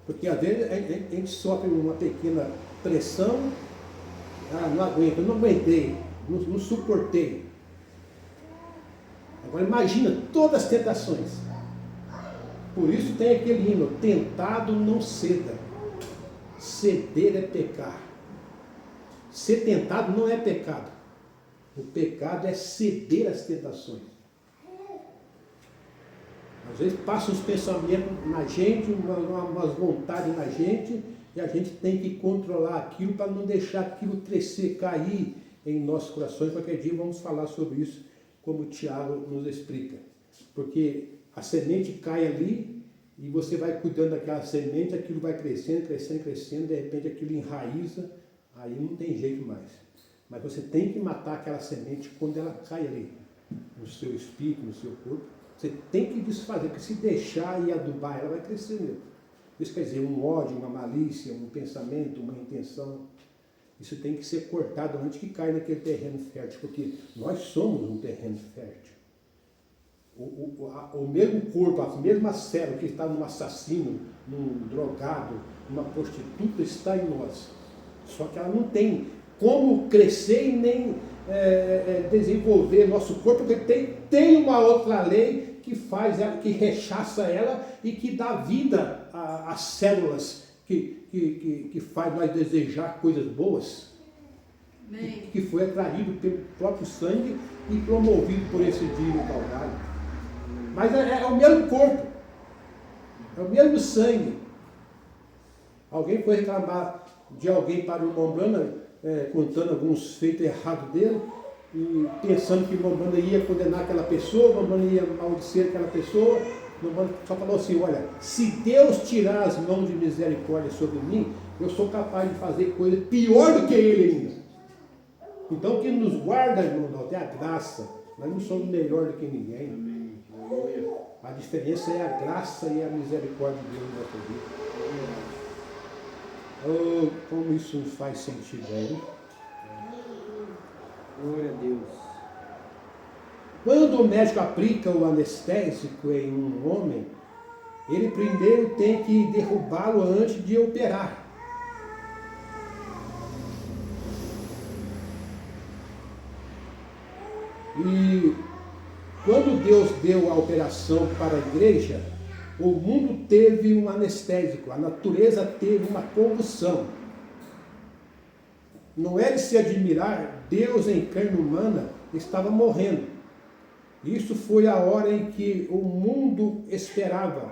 Porque às vezes a gente sofre uma pequena pressão, não aguento, eu não aguentei, não suportei. Agora imagina todas as tentações. Por isso tem aquele hino, tentado não ceda. Ceder é pecar. Ser tentado não é pecado. O pecado é ceder às tentações. Às vezes passam uns pensamentos na gente, umas vontades na gente, e a gente tem que controlar aquilo para não deixar aquilo crescer, cair em nossos corações. Qualquer dia vamos falar sobre isso, como o Tiago nos explica. Porque a semente cai ali e você vai cuidando daquela semente, aquilo vai crescendo, crescendo, crescendo, de repente aquilo enraiza, aí não tem jeito mais. Mas você tem que matar aquela semente quando ela cai ali, no seu espírito, no seu corpo. Você tem que desfazer, porque se deixar e adubar, ela vai crescer mesmo. Isso quer dizer, um ódio, uma malícia, um pensamento, uma intenção. Isso tem que ser cortado antes que caia naquele terreno fértil, porque nós somos um terreno fértil. O mesmo corpo, a mesma célula que está num assassino, num drogado, numa prostituta, está em nós. Só que ela não tem como crescer e nem desenvolver nosso corpo, porque tem uma outra lei que faz ela, que rechaça ela e que dá vida às células que faz nós desejar coisas boas. Que foi atraído pelo próprio sangue e promovido por esse dia no Calvário. Mas é o mesmo corpo, é o mesmo sangue. Alguém foi reclamar de alguém para o irmão Brana, contando alguns feitos errados dele, e pensando que o irmão Brana ia condenar aquela pessoa, o irmão Brana ia maldizer aquela pessoa. O irmão Brana só falou assim, olha, se Deus tirar as mãos de misericórdia sobre mim, eu sou capaz de fazer coisa pior do que ele ainda. Então, quem nos guarda, irmão, é a graça. Nós não somos melhor do que ninguém. A diferença é a graça e a misericórdia de Deus na nossa vida. Oh, como isso não faz sentido aí. Glória a Deus. Quando o médico aplica o anestésico em um homem, ele primeiro tem que derrubá-lo antes de operar. E quando Deus deu a operação para a igreja, o mundo teve um anestésico, a natureza teve uma convulsão. Não é de se admirar, Deus em carne humana estava morrendo. Isso foi a hora em que o mundo esperava.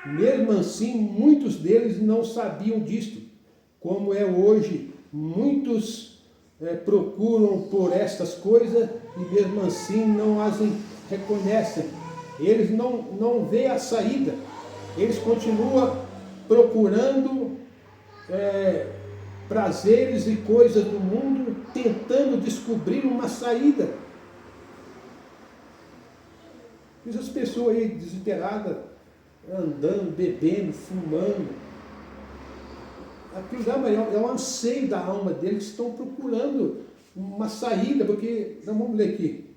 Mesmo assim, muitos deles não sabiam disto. Como é hoje, muitos procuram por estas coisas e mesmo assim não as reconhecem. Eles não veem a saída. Eles continuam procurando prazeres e coisas do mundo, tentando descobrir uma saída. E essas pessoas aí desesperadas, andando, bebendo, fumando. Aquilo é um anseio da alma deles, que estão procurando uma saída, porque, nós vamos ler aqui.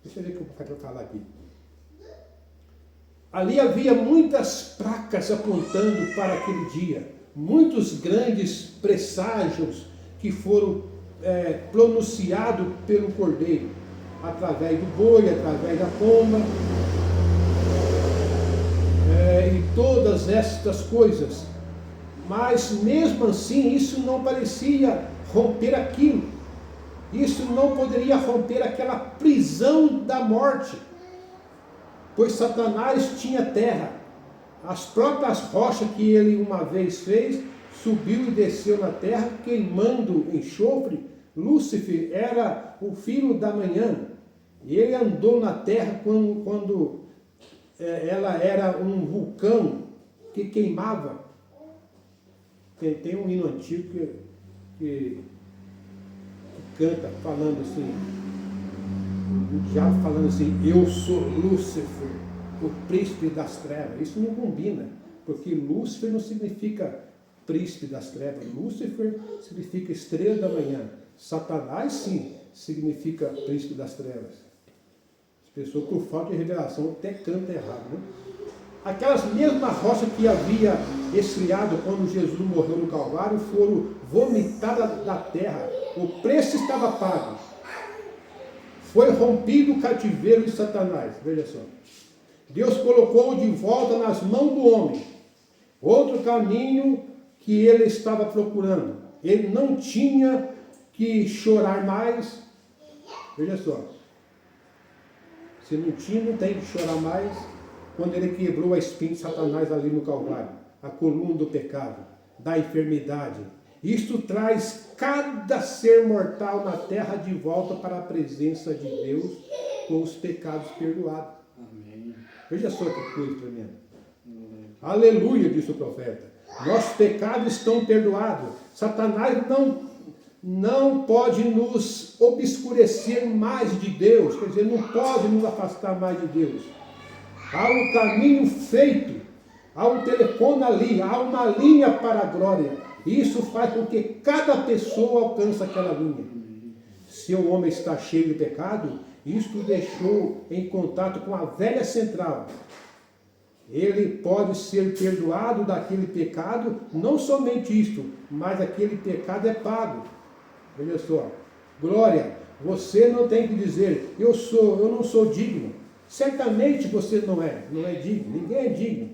Deixa eu ver o que eu quero falar aqui. Ali havia muitas placas apontando para aquele dia, muitos grandes presságios que foram pronunciados pelo cordeiro, através do boi, através da pomba, e todas estas coisas. Mas mesmo assim, isso não parecia romper aquilo. Isso não poderia romper aquela prisão da morte, pois Satanás tinha terra. As próprias rochas que ele uma vez fez, subiu e desceu na terra, queimando enxofre. Lúcifer era o filho da manhã. E ele andou na terra quando ela era um vulcão que queimava. Tem um hino antigo que canta falando assim, o diabo falando assim, eu sou Lúcifer, o príncipe das trevas. Isso não combina, porque Lúcifer não significa príncipe das trevas. Lúcifer significa estrela da manhã. Satanás sim significa príncipe das trevas. As pessoas, por falta de revelação, até cantam errado, né? Aquelas mesmas rochas que havia esfriado quando Jesus morreu no Calvário foram vomitadas da terra. O preço estava pago. Foi rompido o cativeiro de Satanás. Veja só. Deus colocou de volta nas mãos do homem outro caminho que ele estava procurando. Ele não tinha que chorar mais. Veja só. Se não tinha, não tem que chorar mais. Quando ele quebrou a espinha de Satanás ali no Calvário, a coluna do pecado, da enfermidade. Isto traz cada ser mortal na terra de volta para a presença de Deus com os pecados perdoados. Amém. Veja só que coisa tremenda. Aleluia, disse o profeta. Nossos pecados estão perdoados. Satanás não pode nos obscurecer mais de Deus, quer dizer, não pode nos afastar mais de Deus. Há um caminho feito, há um telefone ali, há uma linha para a glória. Isso faz com que cada pessoa alcance aquela linha. Se o homem está cheio de pecado, isto o deixou em contato com a velha central. Ele pode ser perdoado daquele pecado, não somente isto, mas aquele pecado é pago. Veja só, glória, você não tem que dizer, eu não sou digno. Certamente você não é digno, ninguém é digno.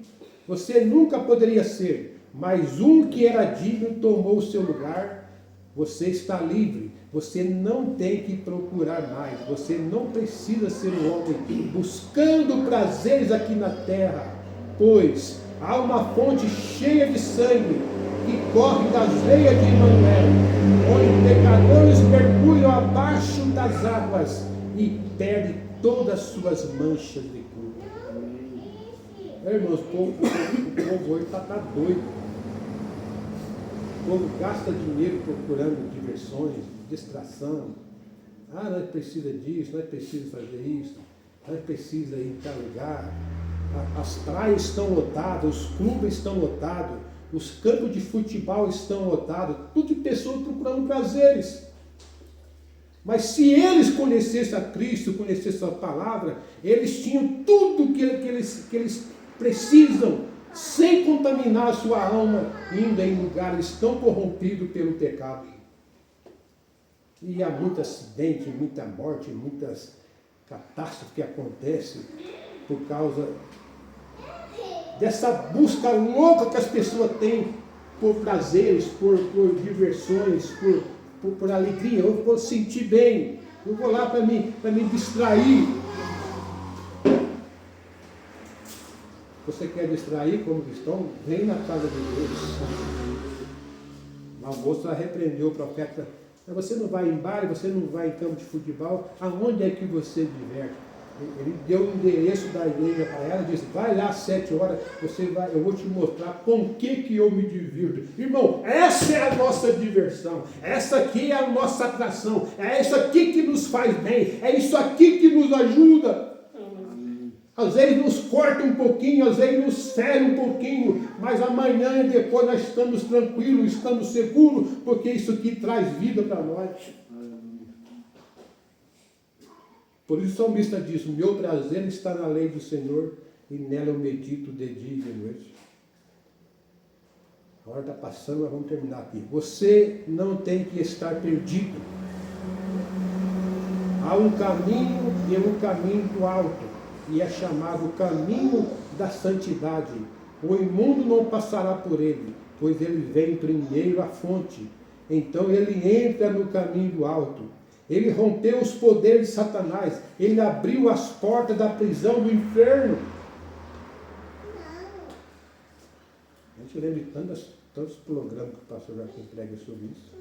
Você nunca poderia ser, mas um que era digno tomou o seu lugar. Você está livre, você não tem que procurar mais, você não precisa ser um homem buscando prazeres aqui na terra, pois há uma fonte cheia de sangue que corre das veias de Emmanuel, onde pecadores mergulham abaixo das águas e perdem todas as suas manchas de culpa. Irmãos, o povo hoje está doido. O povo gasta dinheiro procurando diversões, distração. Nós precisamos disso, nós precisamos fazer isso, nós precisamos ir em tal lugar. As praias estão lotadas, os clubes estão lotados, os campos de futebol estão lotados, tudo de pessoas procurando prazeres. Mas se eles conhecessem a Cristo, conhecessem a palavra, eles tinham tudo que eles precisam, sem contaminar a sua alma, indo em lugares tão corrompidos pelo pecado. E há muito acidente, muita morte, muitas catástrofes que acontecem por causa dessa busca louca que as pessoas têm por prazeres, por diversões, por alegria. Eu vou sentir bem, eu vou lá para me distrair. Você quer distrair como cristão? Vem na casa de Deus. A moça repreendeu o profeta. Você não vai em bar, você não vai em campo de futebol. Aonde é que você diverte? Ele deu o endereço da igreja para ela, disse, vai lá às 7 horas, eu vou te mostrar com o que eu me divirto. Irmão, essa é a nossa diversão, essa aqui é a nossa atração, é isso aqui que nos faz bem, é isso aqui que nos ajuda. Às vezes nos corta um pouquinho, às vezes nos fere um pouquinho, mas amanhã e depois nós estamos tranquilos, estamos seguros, porque isso aqui traz vida para nós. Por isso o salmista diz, o meu prazer está na lei do Senhor, e nela eu medito de dia e de noite. A hora está passando, mas vamos terminar aqui. Você não tem que estar perdido. Há um caminho e é um caminho do alto, e é chamado caminho da santidade. O imundo não passará por ele, pois ele vem primeiro à fonte. Então ele entra no caminho do alto. Ele rompeu os poderes de Satanás. Ele abriu as portas da prisão do inferno. A gente lembra de tantos programas que o pastor Joaquim prega sobre isso.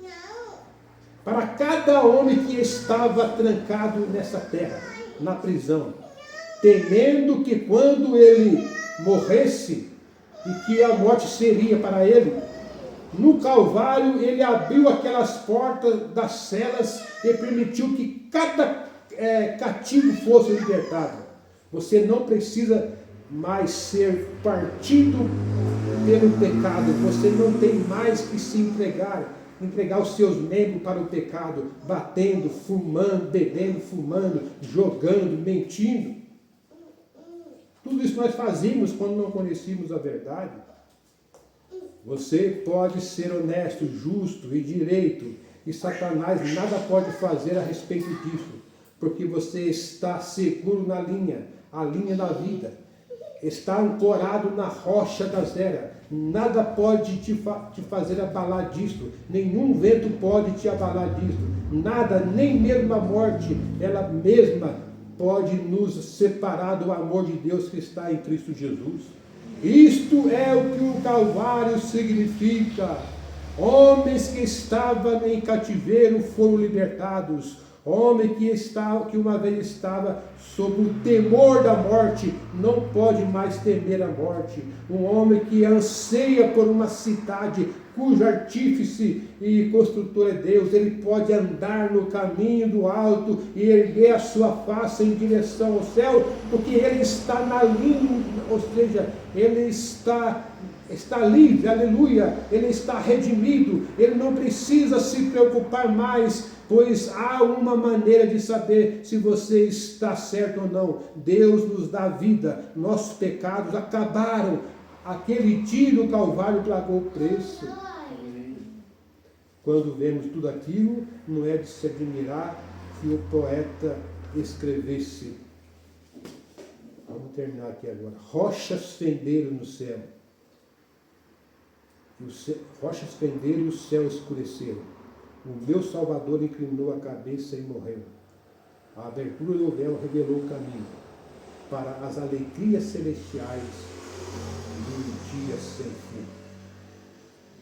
Para cada homem que estava trancado nessa terra, na prisão, temendo que quando ele morresse, e que a morte seria para ele, no Calvário ele abriu aquelas portas das celas e permitiu que cada cativo fosse libertado. Você não precisa mais ser partido pelo pecado. Você não tem mais que se entregar os seus membros para o pecado, batendo, fumando, bebendo, fumando, jogando, mentindo. Tudo isso nós fazíamos quando não conhecíamos a verdade. Você pode ser honesto, justo e direito, e Satanás nada pode fazer a respeito disso, porque você está seguro na linha, a linha da vida. Está ancorado na rocha das eras. Nada pode te fazer abalar disto. Nenhum vento pode te abalar disto. Nada, nem mesmo a morte, ela mesma pode nos separar do amor de Deus que está em Cristo Jesus. Isto é o que o Calvário significa. Homens que estavam em cativeiro foram libertados. Homem que uma vez estava sob o temor da morte, não pode mais temer a morte. Um homem que anseia por uma cidade cujo artífice e construtor é Deus, ele pode andar no caminho do alto e erguer a sua face em direção ao céu, porque ele está na linha, ou seja, ele está livre, aleluia, ele está redimido, ele não precisa se preocupar mais, pois há uma maneira de saber se você está certo ou não. Deus nos dá vida, nossos pecados acabaram, aquele dia no Calvário pagou o preço. Quando vemos tudo aquilo, não é de se admirar que o poeta escrevesse. Vamos terminar aqui agora. Rochas fenderam no céu. Rochas fenderam e o céu escureceu. O meu Salvador inclinou a cabeça e morreu. A abertura do véu revelou o caminho para as alegrias celestiais do dia sem fim.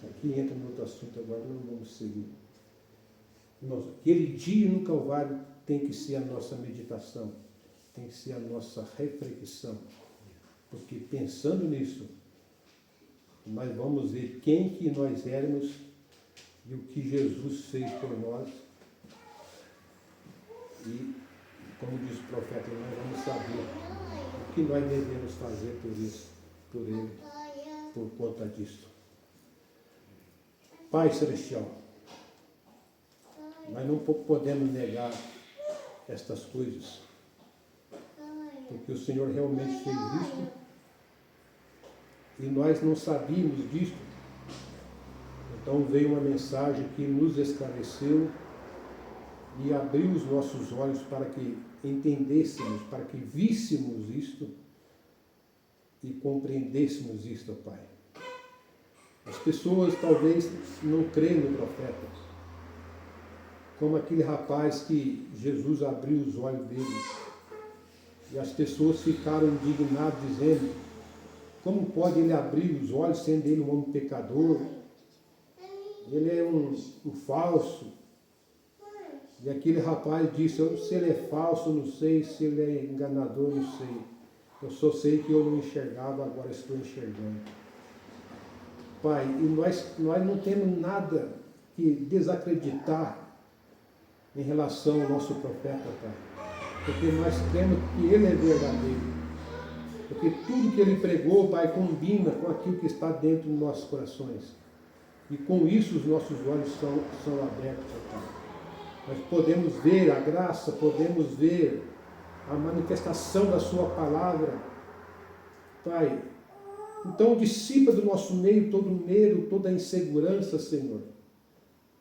Aqui entra no outro assunto agora, não vamos seguir. Aquele dia no Calvário tem que ser a nossa meditação, tem que ser a nossa reflexão, porque pensando nisso, nós vamos ver quem que nós éramos e o que Jesus fez por nós. E, como diz o profeta, nós vamos saber o que nós devemos fazer por isso, por ele, por conta disso. Pai Celestial, nós não podemos negar estas coisas, porque o Senhor realmente fez isto e nós não sabíamos disto. Então veio uma mensagem que nos esclareceu e abriu os nossos olhos para que entendêssemos, para que víssemos isto e compreendêssemos isto, Pai. As pessoas talvez não creem no profeta, como aquele rapaz que Jesus abriu os olhos dele. E as pessoas ficaram indignadas, dizendo: como pode ele abrir os olhos sendo ele um homem pecador? Ele é um falso. E aquele rapaz disse: se ele é falso, não sei, se ele é enganador, não sei. Eu só sei que eu não enxergava, agora estou enxergando. Pai, e nós não temos nada que desacreditar em relação ao nosso profeta, Pai. Porque nós cremos que ele é verdadeiro. Porque tudo que ele pregou, Pai, combina com aquilo que está dentro dos nossos corações. E com isso os nossos olhos são abertos, Pai. Nós podemos ver a graça, podemos ver a manifestação da sua palavra Pai, então dissipa do nosso meio todo o medo, toda a insegurança, Senhor.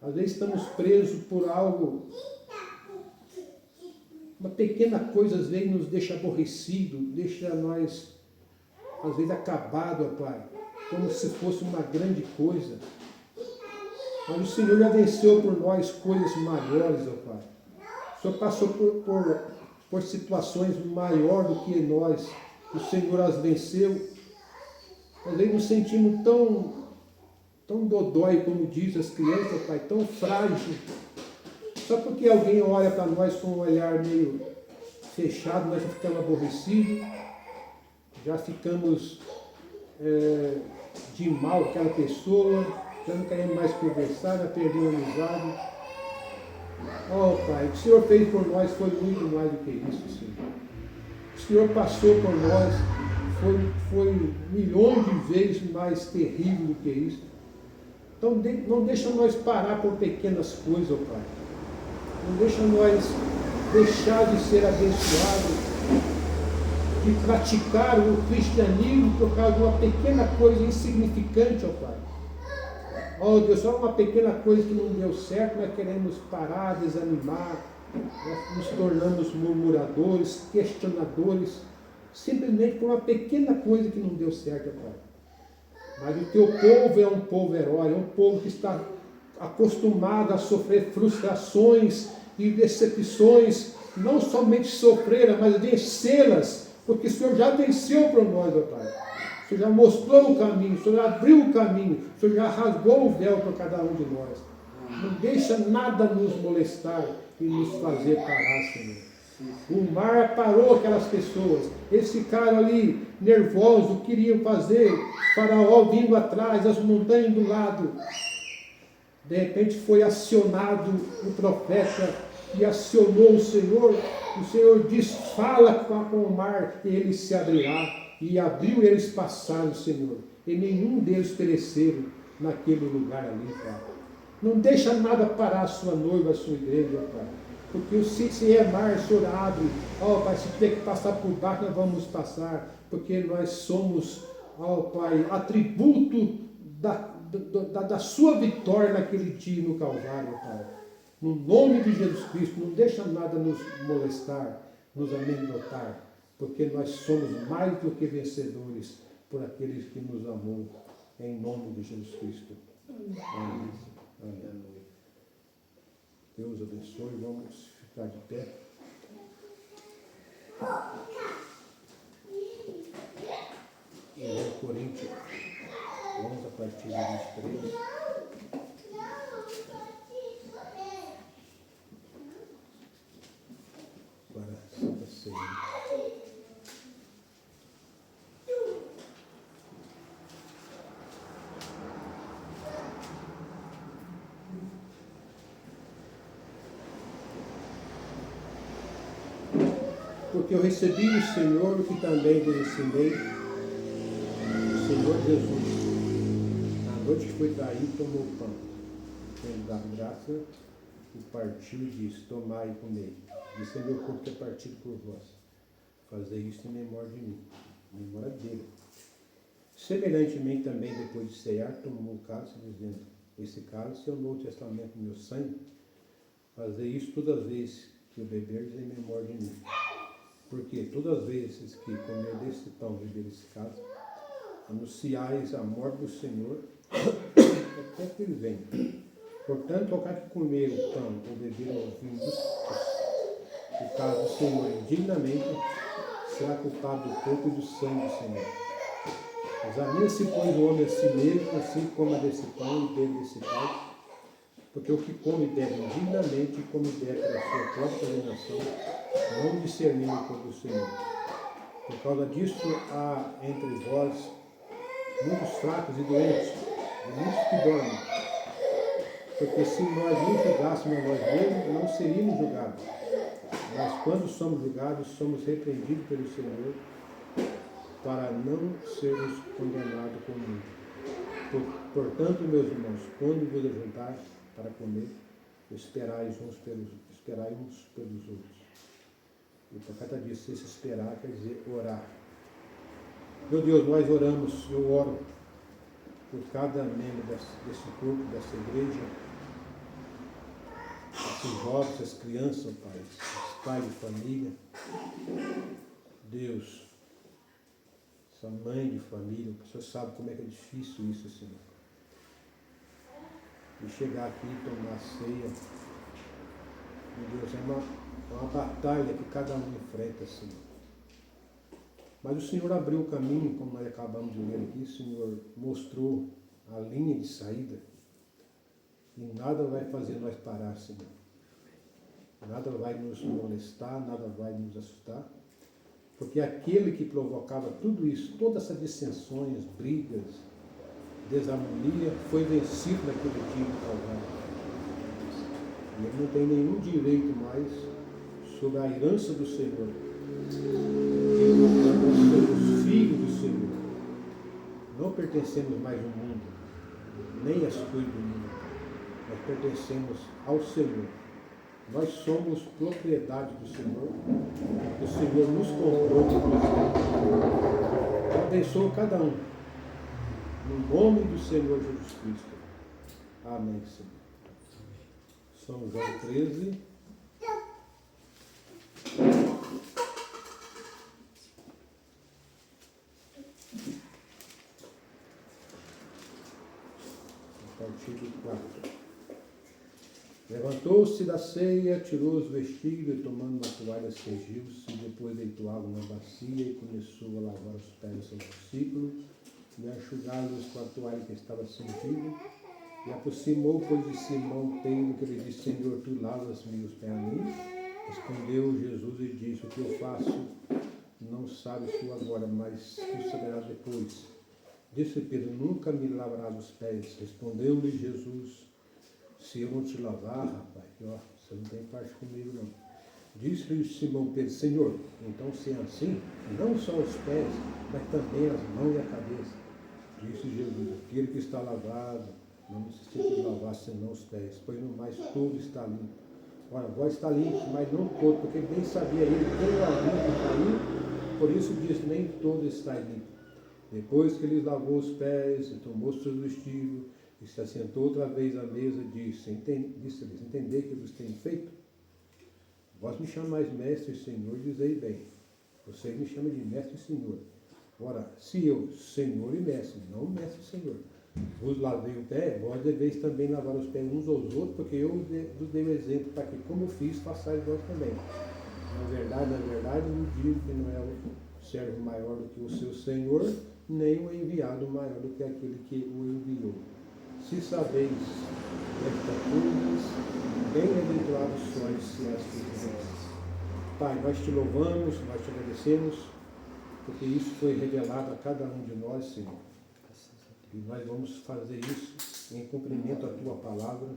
Às vezes estamos presos por algo, uma pequena coisa às vezes nos deixa aborrecido, deixa nós, às vezes, acabado, ó Pai, como se fosse uma grande coisa. Mas o Senhor já venceu por nós coisas maiores, ó Pai. O Senhor passou por situações maiores do que nós. O Senhor as venceu. Às vezes nos sentimos tão dodói, como diz as crianças, Pai, tão frágil. Só porque alguém olha para nós com um olhar meio fechado, nós já ficamos aborrecidos, já ficamos de mal com aquela pessoa, já não queremos mais conversar, já perdemos a amizade. Oh Pai, o que o Senhor fez por nós foi muito mais do que isso, Senhor. O Senhor passou por nós, foi milhões de vezes mais terrível do que isso. Então não deixa nós parar por pequenas coisas, oh Pai. Não deixa nós deixar de ser abençoados, de praticar o cristianismo por causa de uma pequena coisa insignificante, ó Pai. Oh Deus, só uma pequena coisa que não deu certo, nós queremos parar, desanimar, nós nos tornamos murmuradores, questionadores, simplesmente por uma pequena coisa que não deu certo, ó Pai. Mas o teu povo é um povo herói, é um povo que está acostumado a sofrer frustrações e decepções, não somente sofrê-las, mas vencê-las, porque o Senhor já venceu por nós, ó Pai. O Senhor já mostrou o caminho, o Senhor já abriu o caminho, o Senhor já rasgou o véu para cada um de nós. Não deixa nada nos molestar e nos fazer parar, Senhor. O mar parou aquelas pessoas, eles ficaram ali nervosos, queriam fazer, Faraó vindo atrás, as montanhas do lado. De repente foi acionado o profeta e acionou o Senhor disse, fala com o mar e ele se abrirá. E abriu e eles passaram, Senhor, e nenhum deles pereceram naquele lugar ali, Pai. Não deixa nada parar a sua noiva, a sua igreja, Pai. Porque se é mar, o Senhor abre. Ó, Pai, se tiver que passar por baixo, nós vamos passar. Porque nós somos, ó, Pai, atributo da sua vitória naquele dia no Calvário, Pai. No nome de Jesus Cristo, não deixa nada nos molestar, nos amedrontar. Porque nós somos mais do que vencedores por aqueles que nos amou. Em nome de Jesus Cristo. Amém. Amém. Deus abençoe. Vamos ficar de pé. Em Coríntios 11, a partir de 23. Para a Santa Ceia. Porque eu recebi do Senhor o que também lhe ensinei, o Senhor Jesus. Na noite que foi traído, tomou o pão, tendo dado graça, o partiu e disse, tomai e comei. Isso é meu corpo que é partido por vós. Fazei isso em memória de mim, em memória dele. Semelhantemente também, depois de cear, tomou o cálice, dizendo, esse cálice é o Novo Testamento do meu sangue. Fazei isso todas as vezes que o beberdes em memória de mim. Porque todas as vezes que comer desse pão e beber desse cálice, anunciais a morte do Senhor até que ele venha. Portanto, qualquer que comer o pão ou beber o vinho do cálice do Senhor indignamente, será culpado do corpo e do sangue do Senhor. Examine-se, pois, o homem a si mesmo, assim coma desse pão e bebe desse cálice. Porque o que come e bebe indignamente, come e bebe pela sua própria condenação, não discernindo o corpo do Senhor. Por causa disso, há entre vós muitos fracos e doentes, e muitos que dormem. Porque se nós não julgássemos a nós mesmos, não seríamos julgados. Mas quando somos julgados, somos repreendidos pelo Senhor, para não sermos condenados com o mundo. Portanto, meus irmãos, quando vos ajuntais para comer, esperai uns pelos outros. E o profeta disse, esse esperar quer dizer orar. Meu Deus, nós oramos, eu oro por cada membro desse corpo, dessa igreja, esses jovens, essas crianças, Pai, esses pais de família. Deus, essa mãe de família, o Senhor sabe como é que é difícil isso, Senhor. E chegar aqui e tomar ceia, meu Deus, é uma batalha que cada um enfrenta, Senhor. Mas o Senhor abriu o caminho, como nós acabamos de ler aqui, o Senhor mostrou a linha de saída. E nada vai fazer nós parar, Senhor. Nada vai nos molestar, nada vai nos assustar. Porque aquele que provocava tudo isso, todas essas dissensões, brigas, desarmonia, foi vencido naquele dia do Calvário. E ele não tem nenhum direito mais sobre a herança do Senhor. Nós somos filhos do Senhor. Não pertencemos mais ao mundo, nem às coisas do mundo. Nós pertencemos ao Senhor. Nós somos propriedade do Senhor. O Senhor nos comprou. Abençoe cada um. No nome do Senhor Jesus Cristo. Amém, Senhor. São João 13. Artigo 4. Levantou-se da ceia, tirou os vestidos e, tomando uma toalha, cingiu-se, depois deitou água na bacia e começou a lavar os pés dos seus discípulos e a enxugá-los com a toalha que estava cingida. E aproximou, pois, de Simão Pedro, que lhe disse: Senhor, tu lavas-me os pés a mim? Respondeu Jesus e disse: O que eu faço não sabes tu agora, mas tu saberás depois. Disse Pedro: Nunca me lavarás os pés. Respondeu-lhe Jesus: Se eu não te lavar, rapaz, você não tem parte comigo, não. Disse-lhe Simão Pedro: Senhor, então se é assim, não só os pés, mas também as mãos e a cabeça. Disse Jesus: Aquele que está lavado não necessita de lavar senão os pés, pois no mais todo está limpo. Ora, vós está limpo, mas não todo, porque bem sabia ele quem era limpo está limpo, por isso disse: Nem todo está limpo. Depois que lhes lavou os pés e tomou seus vestidos e se assentou outra vez à mesa, disse-lhes: Entendei que vos tenho feito? Vós me chamais mestre e Senhor, dizei bem. Vocês me chamam de mestre e Senhor. Ora, se eu, Senhor e mestre, não mestre e Senhor, vos lavei o pé, vós deveis também lavar os pés uns aos outros, porque eu vos dei o exemplo, para que, como eu fiz, façais vós também. Na verdade, eu digo que não é o servo maior do que o seu Senhor, nem o enviado maior do que aquele que o enviou. Se sabeis estas coisas, bem-aventurados sois se as fizeres. Pai, nós te louvamos, nós te agradecemos, porque isso foi revelado a cada um de nós, Senhor. E nós vamos fazer isso em cumprimento à tua palavra,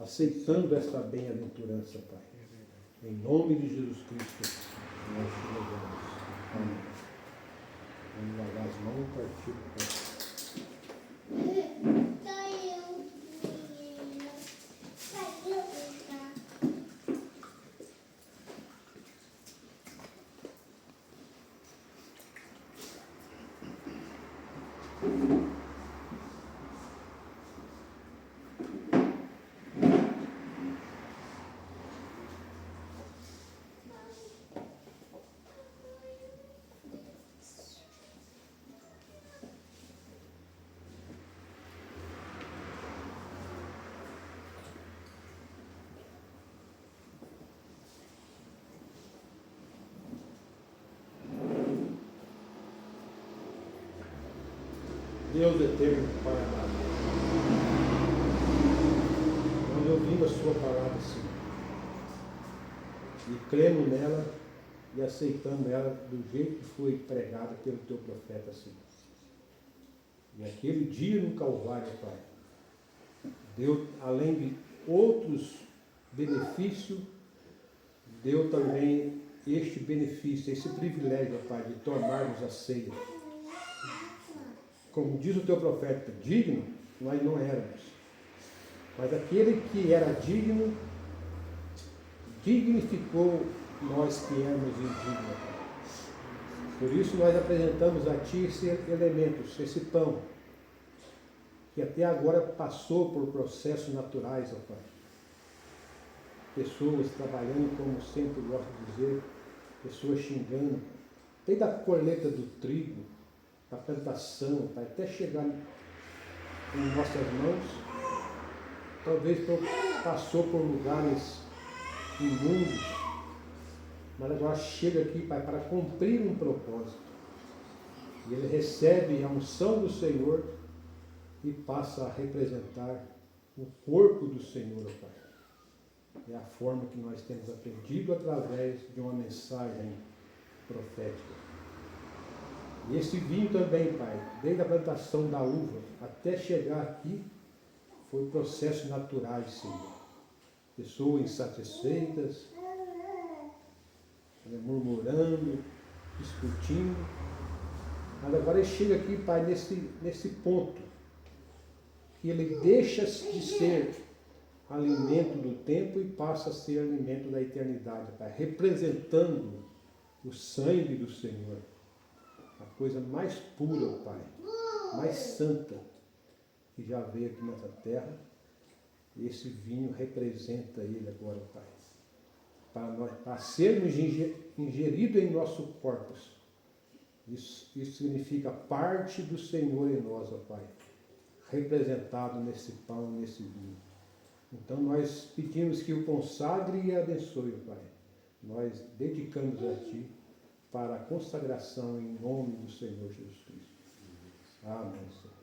aceitando esta bem-aventurança, Pai. Em nome de Jesus Cristo, nós te louvamos. Amém. Vamos lavar as mãos e partir do pé. Deus eterno, Pai amado, nós ouvimos a sua palavra, Senhor, e cremos nela e aceitamos ela do jeito que foi pregada pelo teu profeta, Senhor. E aquele dia no Calvário, Pai, deu, além de outros benefícios, deu também este benefício, esse privilégio, Pai, de tomarmos a ceia. Como diz o teu profeta, digno, nós não éramos. Mas aquele que era digno, dignificou nós que éramos indignos. Por isso nós apresentamos a Ti esse elemento, esse pão, que até agora passou por processos naturais, ó Pai. Pessoas trabalhando, como sempre gosto de dizer, pessoas xingando, desde a colheita do trigo, da plantação, Pai, até chegar em nossas mãos, talvez passou por lugares imundos, mas agora chega aqui, Pai, para cumprir um propósito. E ele recebe a unção do Senhor e passa a representar o corpo do Senhor, ó Pai. É a forma que nós temos aprendido através de uma mensagem profética. E esse vinho também, Pai, desde a plantação da uva até chegar aqui, foi processos naturais, Senhor. Pessoas insatisfeitas, murmurando, discutindo. Mas agora ele chega aqui, Pai, nesse ponto, que ele deixa de ser alimento do tempo e passa a ser alimento da eternidade, Pai, representando o sangue do Senhor, a coisa mais pura, Pai, mais santa que já veio aqui nessa terra. Esse vinho representa ele agora, Pai, para sermos ingeridos em nossos corpos. Isso significa parte do Senhor em nós, ó Pai, representado nesse pão, nesse vinho. Então nós pedimos que o consagre e abençoe, Pai. Nós dedicamos a Ti para a consagração em nome do Senhor Jesus Cristo. Amém, Senhor.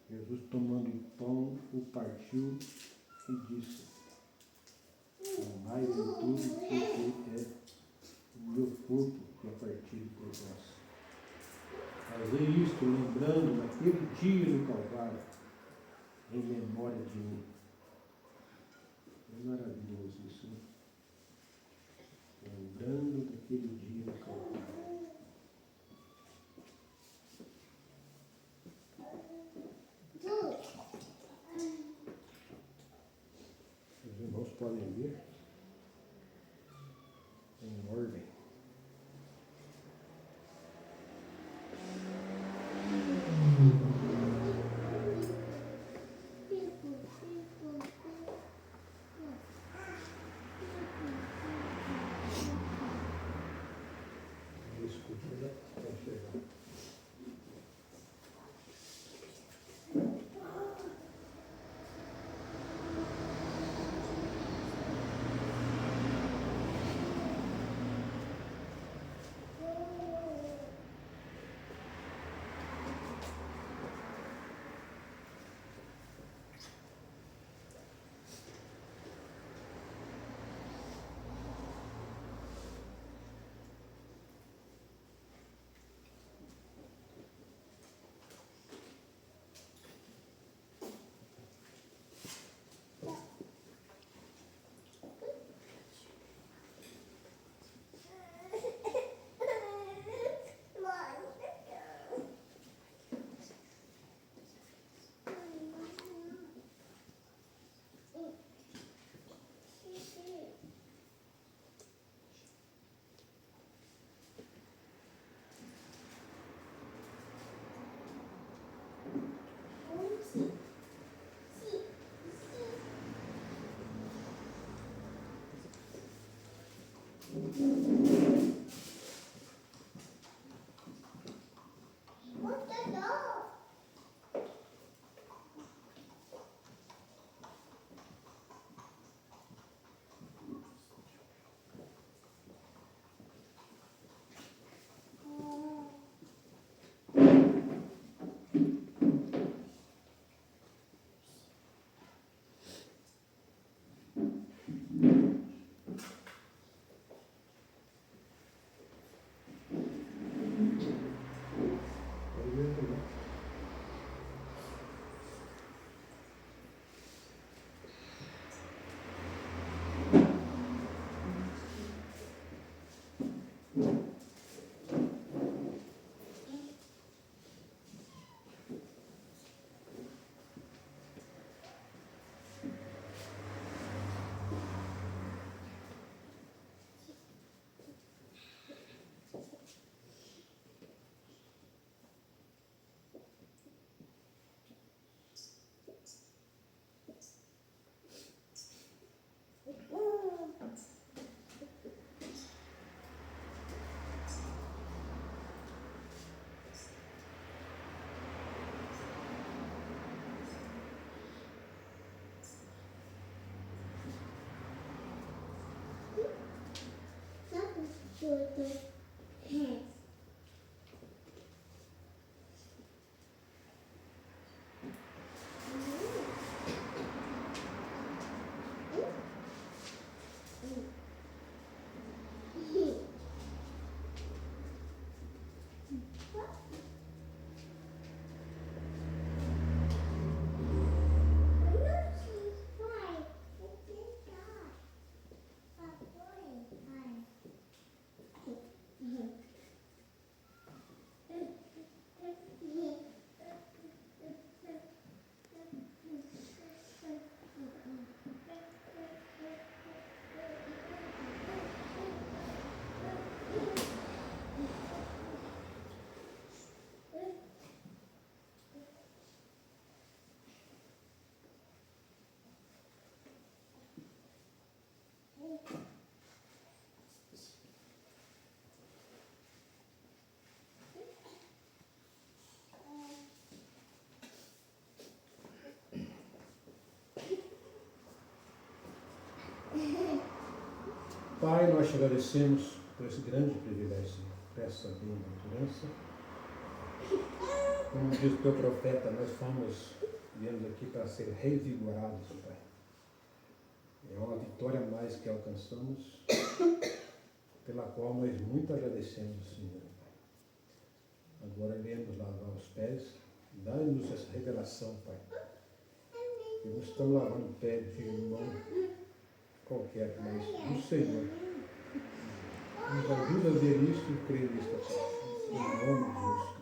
Jesus, tomando o pão, o partiu e disse: tomai de tudo, porque é o meu corpo que é partido por vós. Fazer isto lembrando daquele dia no Calvário, em memória de mim. É maravilhoso isso, né? Lembrando daquele dia no Calvário. Os irmãos podem ver em ordem. Pai, nós te agradecemos por esse grande privilégio, por essa bem-aventurança. Como diz o teu profeta, nós viemos aqui para ser revigorados, Pai. É uma vitória a mais que alcançamos, pela qual nós muito agradecemos, Senhor, Pai. Agora viemos lavar os pés, dá-nos essa revelação, Pai. Que não estamos lavando o pé de irmão qualquer, mas do Senhor. Nos ajuda a ver isso e crer nisso, Pai. Em nome de Jesus.